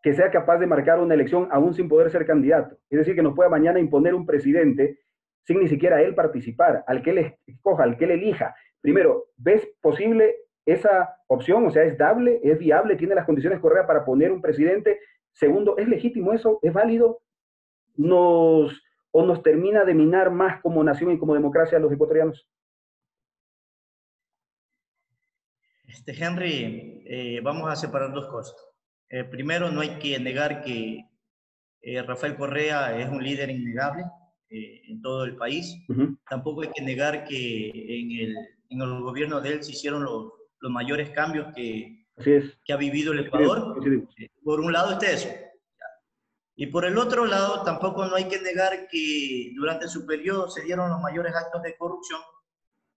que sea capaz de marcar una elección aún sin poder ser candidato? Es decir, que nos pueda mañana imponer un presidente sin ni siquiera él participar, al que él escoja, al que él elija. Primero, ¿ves posible esa opción? O sea, ¿es dable, es viable, tiene las condiciones Correa para poner un presidente? Segundo, ¿es legítimo eso? ¿Es válido? ¿O nos termina de minar más como nación y como democracia a los ecuatorianos? Henry, vamos a separar dos cosas. Primero, no hay que negar que Rafael Correa es un líder innegable en todo el país. Tampoco hay que negar que en el gobierno de él se hicieron los mayores cambios que ha vivido el Ecuador. Por un lado está eso. Y por el otro lado, tampoco no hay que negar que durante su periodo se dieron los mayores actos de corrupción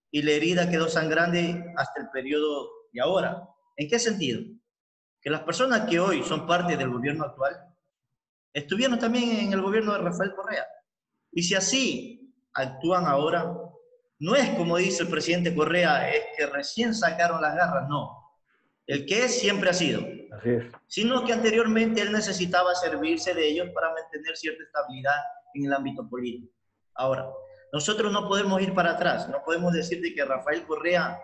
y la herida quedó sangrante hasta el periodo de ahora. ¿En qué sentido? Que las personas que hoy son parte del gobierno actual estuvieron también en el gobierno de Rafael Correa. Y si así actúan ahora, no es como dice el presidente Correa, es que recién sacaron las garras, no. El que es siempre ha sido. Así es. Sino que anteriormente él necesitaba servirse de ellos para mantener cierta estabilidad en el ámbito político. Ahora, nosotros no podemos ir para atrás, no podemos decir de que Rafael Correa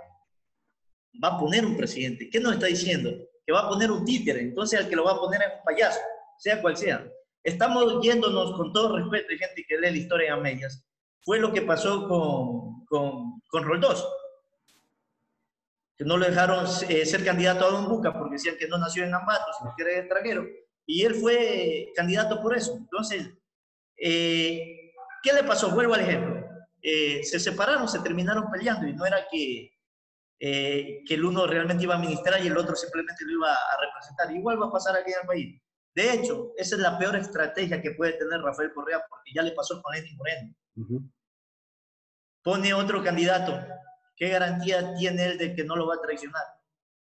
va a poner un presidente. ¿Qué nos está diciendo? Que va a poner un títere, entonces el que lo va a poner es un payaso, sea cual sea. Estamos yéndonos con todo respeto, hay gente que lee la historia a medias. Fue lo que pasó con Roldós, que no lo dejaron ser candidato a Don Buca porque decían que no nació en Ambato, sino que era extranjero. Y él fue candidato por eso. Entonces, ¿qué le pasó? Vuelvo al ejemplo. Se separaron, se terminaron peleando y no era que el uno realmente iba a administrar y el otro simplemente lo iba a representar. Igual va a pasar aquí en el país. De hecho, esa es la peor estrategia que puede tener Rafael Correa porque ya le pasó con Lenín Moreno. Pone otro candidato. ¿Qué garantía tiene él de que no lo va a traicionar?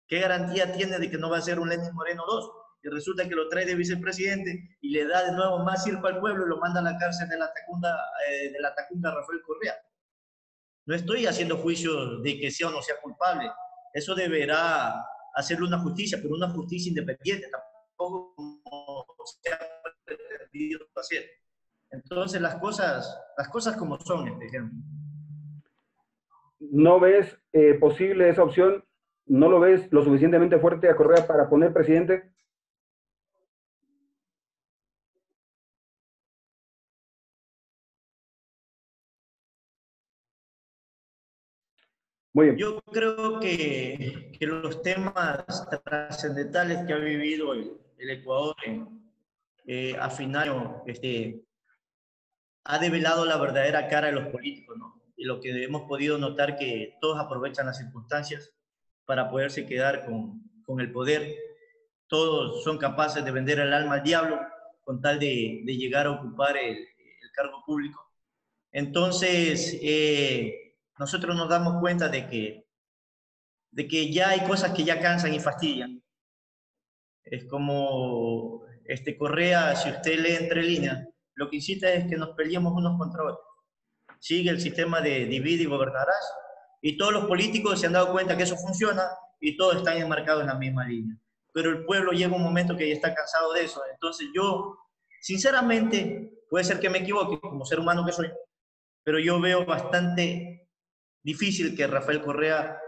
¿Qué garantía tiene de que no va a ser un Lenín Moreno 2? Y resulta que lo trae de vicepresidente y le da de nuevo más circo al pueblo y lo manda a la cárcel de la Tacunga Rafael Correa. No estoy haciendo juicio de que sea o no sea culpable. Eso deberá hacerle una justicia, pero una justicia independiente, tampoco como se ha pretendido hacer. Entonces, las cosas como son, este ejemplo. ¿No ves posible esa opción? ¿No lo ves lo suficientemente fuerte a Correa para poner presidente? Muy bien. Yo creo que los temas trascendentales que ha vivido el Ecuador a final ha develado la verdadera cara de los políticos, ¿no? Y lo que hemos podido notar que todos aprovechan las circunstancias para poderse quedar con el poder. Todos son capaces de vender el alma al diablo con tal de llegar a ocupar el cargo público. Entonces, nosotros nos damos cuenta de que ya hay cosas que ya cansan y fastidian. Es como Correa, si usted lee entre líneas, lo que incita es que nos peleemos unos contra otros. Sigue el sistema de divide y gobernarás, y todos los políticos se han dado cuenta que eso funciona y todos están enmarcados en la misma línea. Pero el pueblo llega un momento que ya está cansado de eso. Entonces yo, sinceramente, puede ser que me equivoque como ser humano que soy, pero yo veo bastante difícil que Rafael Correa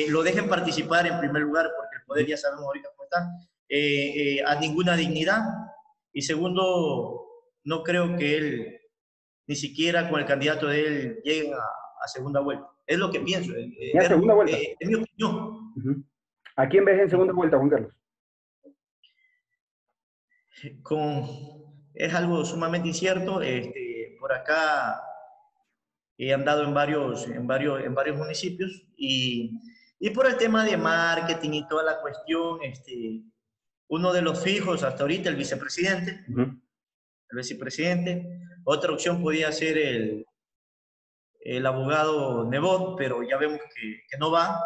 lo dejen participar en primer lugar, porque el poder ya sabemos ahorita cómo está, a ninguna dignidad, y segundo, no creo que él, ni siquiera con el candidato de él, lleguen a segunda vuelta. Es lo que pienso. ¿Y a segunda vuelta? Es mi opinión. ¿A quién ves en segunda vuelta, Juan Carlos? Es algo sumamente incierto. Por acá he andado en varios municipios y por el tema de marketing y toda la cuestión, uno de los fijos hasta ahorita, el vicepresidente. El vicepresidente. Otra opción podía ser el abogado Nebot, pero ya vemos que no va.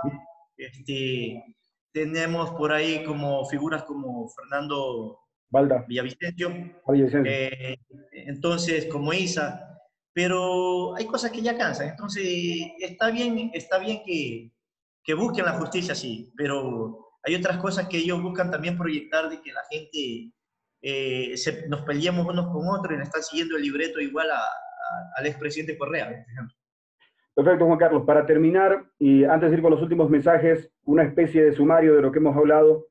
Tenemos por ahí como figuras como Fernando Valda. Villavicencio, Villavicencio. entonces como Isa, pero hay cosas que ya cansan. Entonces está bien que busquen la justicia, sí, pero hay otras cosas que ellos buscan también proyectar, de que la gente nos peleemos unos con otros y le están siguiendo el libreto igual al expresidente Correa, por ejemplo. Perfecto, Juan Carlos. Para terminar, y antes de ir con los últimos mensajes, una especie de sumario de lo que hemos hablado.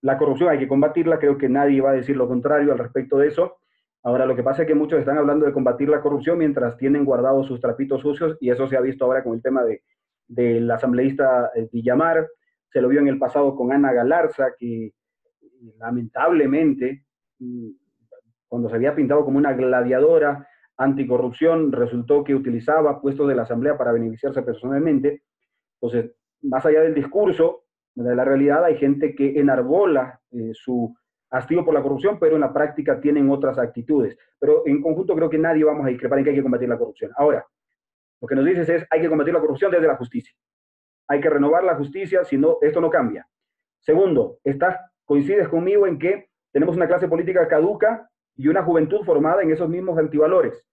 La corrupción hay que combatirla, creo que nadie va a decir lo contrario al respecto de eso. Ahora, lo que pasa es que muchos están hablando de combatir la corrupción mientras tienen guardados sus trapitos sucios, y eso se ha visto ahora con el tema del asambleísta Villamar. Se lo vio en el pasado con Ana Galarza, que lamentablemente, cuando se había pintado como una gladiadora anticorrupción, resultó que utilizaba puestos de la asamblea para beneficiarse personalmente. Entonces, más allá del discurso, de la realidad, hay gente que enarbola su hastío por la corrupción, pero en la práctica tienen otras actitudes. Pero en conjunto creo que nadie vamos a discrepar en que hay que combatir la corrupción. Ahora, lo que nos dices es, hay que combatir la corrupción desde la justicia. Hay que renovar la justicia, si no, esto no cambia. Segundo, coincides conmigo en que tenemos una clase política caduca y una juventud formada en esos mismos antivalores.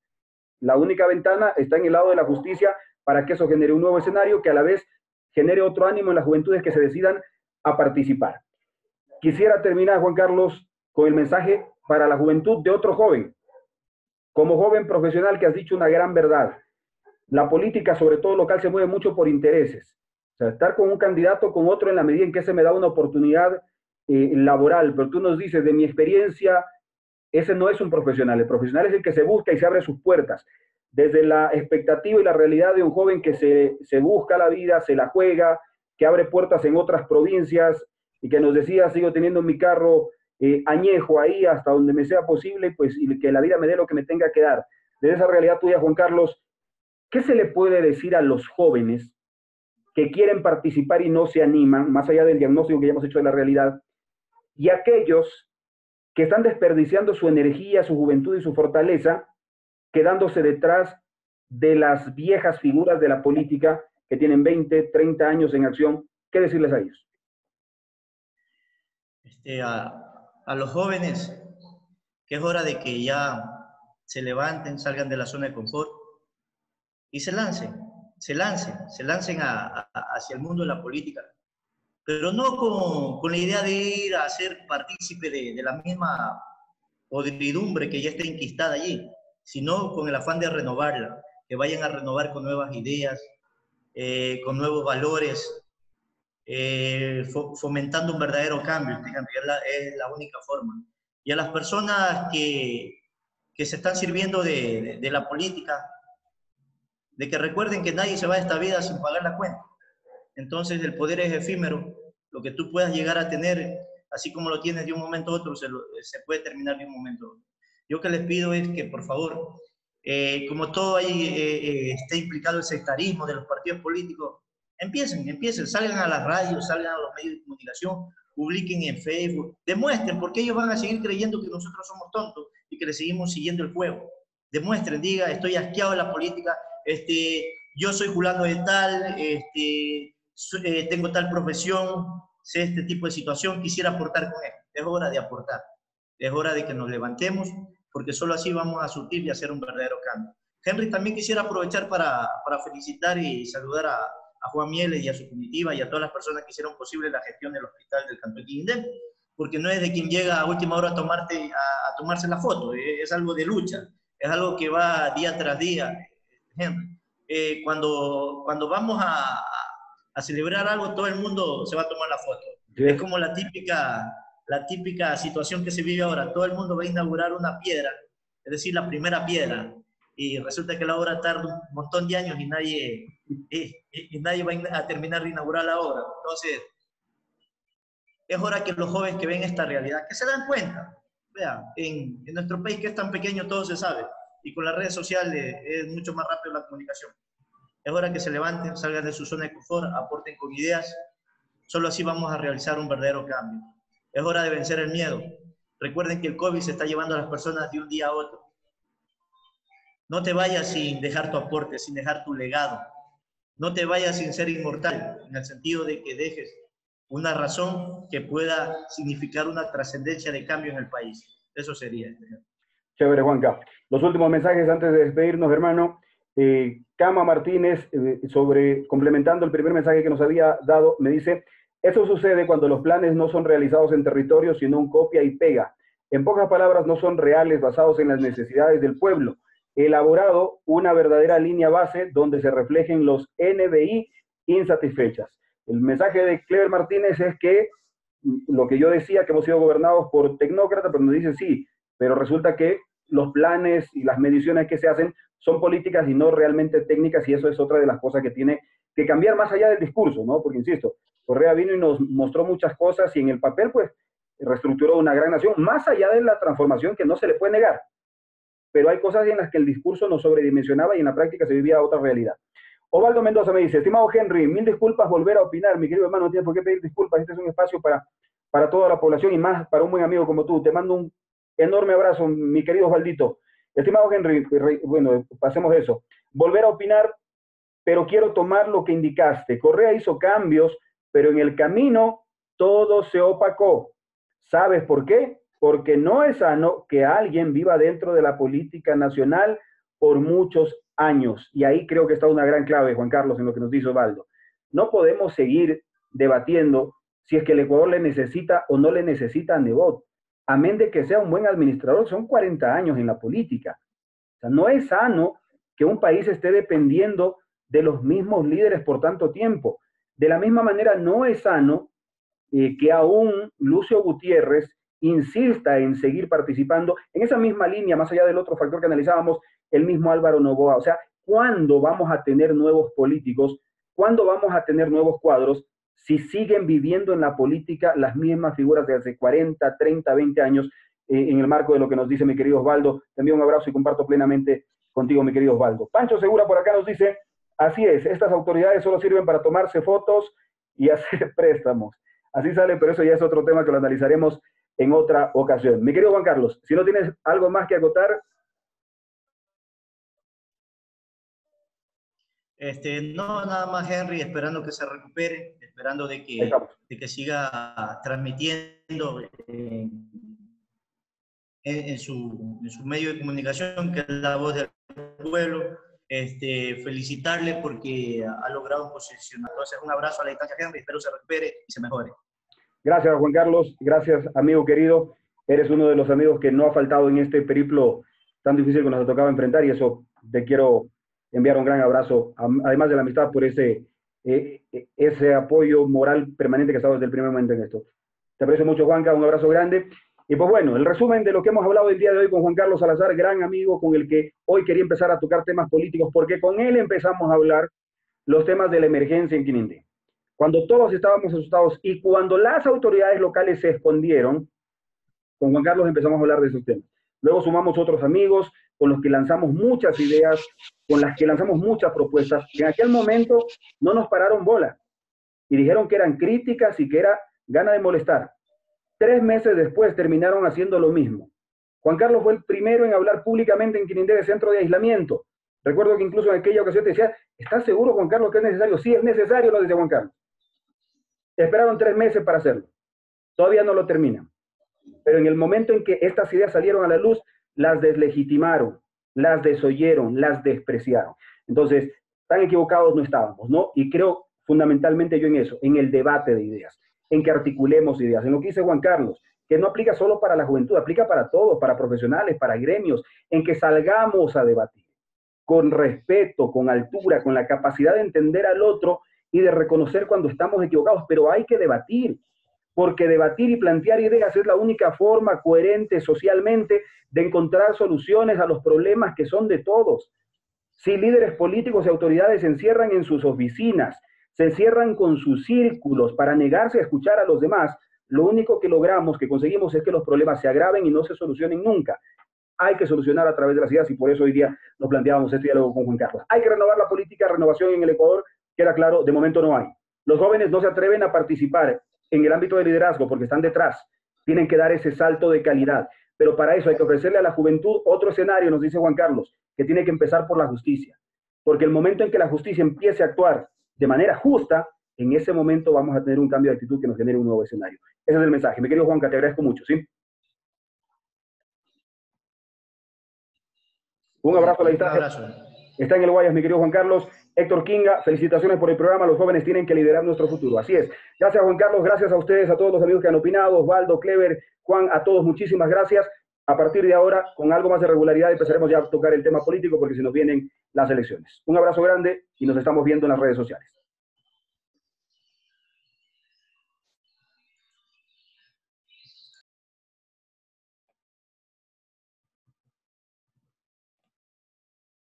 La única ventana está en el lado de la justicia para que eso genere un nuevo escenario que a la vez genere otro ánimo en las juventudes que se decidan a participar. Quisiera terminar, Juan Carlos, con el mensaje para la juventud de otro joven. Como joven profesional que has dicho una gran verdad, la política, sobre todo local, se mueve mucho por intereses. O sea, estar con un candidato, con otro, en la medida en que se me da una oportunidad laboral, pero tú nos dices, de mi experiencia, ese no es un profesional. El profesional es el que se busca y se abre sus puertas. Desde la expectativa y la realidad de un joven que se busca la vida, se la juega, que abre puertas en otras provincias y que nos decía, sigo teniendo mi carro añejo ahí hasta donde me sea posible, pues, y que la vida me dé lo que me tenga que dar. Desde esa realidad tuya, Juan Carlos, ¿qué se le puede decir a los jóvenes que quieren participar y no se animan, más allá del diagnóstico que ya hemos hecho de la realidad, y aquellos que están desperdiciando su energía, su juventud y su fortaleza, quedándose detrás de las viejas figuras de la política que tienen 20, 30 años en acción? ¿Qué decirles a ellos? A los jóvenes, que es hora de que ya se levanten, salgan de la zona de confort y se lancen hacia el mundo de la política, pero no con la idea de ir a ser partícipe de la misma podridumbre que ya está enquistada allí, sino con el afán de renovarla, que vayan a renovar con nuevas ideas, con nuevos valores, fomentando un verdadero cambio. Es la única forma. Y a las personas que se están sirviendo de la política, de que recuerden que nadie se va de esta vida sin pagar la cuenta. Entonces el poder es efímero. Lo que tú puedas llegar a tener Así como lo tienes de un momento a otro, se puede terminar de un momento a otro. Yo que les pido es que, por favor, como todo ahí está implicado el sectarismo de los partidos políticos, empiecen, salgan a las radios, salgan a los medios de comunicación, publiquen en Facebook, demuestren, porque ellos van a seguir creyendo que nosotros somos tontos y que le seguimos siguiendo el juego. Demuestren, diga, estoy asqueado de la política, yo soy fulano de tal, tengo tal profesión, sé este tipo de situación, quisiera aportar con él. Es hora de aportar, es hora de que nos levantemos, porque solo así vamos a surtir y hacer un verdadero cambio. Henry, también quisiera aprovechar para felicitar y saludar a Juan Mieles y a su comitiva y a todas las personas que hicieron posible la gestión del hospital del Cantón Quirindé, porque no es de quien llega a última hora a tomarse la foto, es algo de lucha, es algo que va día tras día. Henry, cuando vamos a celebrar algo, todo el mundo se va a tomar la foto. Sí. Es como la típica situación que se vive ahora. Todo el mundo va a inaugurar una piedra, es decir, la primera piedra, y resulta que la obra tarda un montón de años y nadie va a terminar de inaugurar la obra. Entonces, es hora que los jóvenes que ven esta realidad, que se dan cuenta. Vean, en nuestro país que es tan pequeño todo se sabe, y con las redes sociales es mucho más rápido la comunicación. Es hora que se levanten, salgan de su zona de confort, aporten con ideas. Solo así vamos a realizar un verdadero cambio. Es hora de vencer el miedo. Recuerden que el COVID se está llevando a las personas de un día a otro. No te vayas sin dejar tu aporte, sin dejar tu legado. No te vayas sin ser inmortal, en el sentido de que dejes una razón que pueda significar una trascendencia de cambio en el país. Eso sería. Chévere, Juanca. Los últimos mensajes antes de despedirnos, hermano. Cama Martínez, complementando el primer mensaje que nos había dado, me dice: eso sucede cuando los planes no son realizados en territorio, sino un copia y pega. En pocas palabras, no son reales, basados en las necesidades del pueblo. Elaborado una verdadera línea base donde se reflejen los NBI insatisfechas. El mensaje de Clever Martínez es que lo que yo decía, que hemos sido gobernados por tecnócratas, pero nos dicen sí, pero resulta que los planes y las mediciones que se hacen son políticas y no realmente técnicas, y eso es otra de las cosas que tiene que cambiar más allá del discurso, ¿no? Porque, insisto, Correa vino y nos mostró muchas cosas y en el papel, pues, reestructuró una gran nación, más allá de la transformación que no se le puede negar. Pero hay cosas en las que el discurso nos sobredimensionaba y en la práctica se vivía otra realidad. Ovaldo Mendoza me dice: estimado Henry, mil disculpas volver a opinar, mi querido hermano, no tienes por qué pedir disculpas, este es un espacio para toda la población y más para un buen amigo como tú. Te mando un enorme abrazo, mi querido Osvaldito. Estimado Henry, bueno, pasemos eso. Volver a opinar, pero quiero tomar lo que indicaste. Correa hizo cambios, pero en el camino todo se opacó. ¿Sabes por qué? Porque no es sano que alguien viva dentro de la política nacional por muchos años. Y ahí creo que está una gran clave, Juan Carlos, en lo que nos dice Osvaldo. No podemos seguir debatiendo si es que el Ecuador le necesita o no le necesita a Nebot. Amén de que sea un buen administrador, son 40 años en la política. O sea, no es sano que un país esté dependiendo de los mismos líderes por tanto tiempo. De la misma manera, no es sano que aún Lucio Gutiérrez insista en seguir participando en esa misma línea, más allá del otro factor que analizábamos, el mismo Álvaro Noboa. O sea, ¿cuándo vamos a tener nuevos políticos? ¿Cuándo vamos a tener nuevos cuadros si siguen viviendo en la política las mismas figuras de hace 40, 30, 20 años, en el marco de lo que nos dice mi querido Osvaldo? Te envío un abrazo y comparto plenamente contigo, mi querido Osvaldo. Pancho Segura por acá nos dice: así es, estas autoridades solo sirven para tomarse fotos y hacer préstamos. Así sale, pero eso ya es otro tema que lo analizaremos en otra ocasión. Mi querido Juan Carlos, si no tienes algo más que acotar. No, nada más, Henry, esperando que se recupere, esperando de que siga transmitiendo en su medio de comunicación, que es la voz del pueblo. Felicitarle porque ha logrado posicionar. Entonces, un abrazo a la distancia, Henry, espero se recupere y se mejore. Gracias, Juan Carlos, gracias, amigo querido. Eres uno de los amigos que no ha faltado en este periplo tan difícil que nos ha tocado enfrentar, y eso te quiero enviar un gran abrazo, además de la amistad, por ese apoyo moral permanente que has dado desde el primer momento en esto. Te aprecio mucho, Juanca, un abrazo grande. Y pues bueno, el resumen de lo que hemos hablado el día de hoy con Juan Carlos Salazar, gran amigo con el que hoy quería empezar a tocar temas políticos, porque con él empezamos a hablar los temas de la emergencia en Quirindé. cuando todos estábamos asustados y cuando las autoridades locales se escondieron, con Juan Carlos empezamos a hablar de esos temas. Luego sumamos otros amigos con los que lanzamos muchas ideas, con las que lanzamos muchas propuestas, que en aquel momento no nos pararon bola y dijeron que eran críticas y que era gana de molestar. 3 meses después terminaron haciendo lo mismo. Juan Carlos fue el primero en hablar públicamente en Quirindé de centro de aislamiento. Recuerdo que incluso en aquella ocasión te decía, ¿estás seguro, Juan Carlos, que es necesario? Sí, es necesario, lo decía Juan Carlos. Esperaron 3 meses para hacerlo. Todavía no lo terminan. Pero en el momento en que estas ideas salieron a la luz, las deslegitimaron, las desoyeron, las despreciaron. Entonces, tan equivocados no estábamos, ¿no? Y creo fundamentalmente yo en eso, en el debate de ideas, en que articulemos ideas, en lo que dice Juan Carlos, que no aplica solo para la juventud, aplica para todos, para profesionales, para gremios, en que salgamos a debatir con respeto, con altura, con la capacidad de entender al otro y de reconocer cuando estamos equivocados, pero hay que debatir, porque debatir y plantear ideas es la única forma coherente socialmente de encontrar soluciones a los problemas que son de todos. Si líderes políticos y autoridades se encierran en sus oficinas, se encierran con sus círculos para negarse a escuchar a los demás, lo único que logramos, que conseguimos es que los problemas se agraven y no se solucionen nunca. Hay que solucionar a través de las ideas y por eso hoy día nos planteábamos este diálogo con Juan Carlos. Hay que renovar la política, renovación en el Ecuador, queda claro, de momento no hay. Los jóvenes no se atreven a participar en el ámbito de liderazgo porque están detrás, tienen que dar ese salto de calidad, pero para eso hay que ofrecerle a la juventud otro escenario, nos dice Juan Carlos, que tiene que empezar por la justicia, porque el momento en que la justicia empiece a actuar de manera justa, en ese momento vamos a tener un cambio de actitud que nos genere un nuevo escenario. Ese es el mensaje. Mi querido Juanca, te agradezco mucho, ¿sí? Un abrazo a la distancia. Un abrazo. Está en el Guayas, mi querido Juan Carlos. Héctor Kinga, felicitaciones por el programa. Los jóvenes tienen que liderar nuestro futuro. Así es. Gracias, Juan Carlos. Gracias a ustedes, a todos los amigos que han opinado. Osvaldo, Clever, Juan, a todos muchísimas gracias. A partir de ahora, con algo más de regularidad, empezaremos ya a tocar el tema político porque se nos vienen las elecciones. Un abrazo grande y nos estamos viendo en las redes sociales.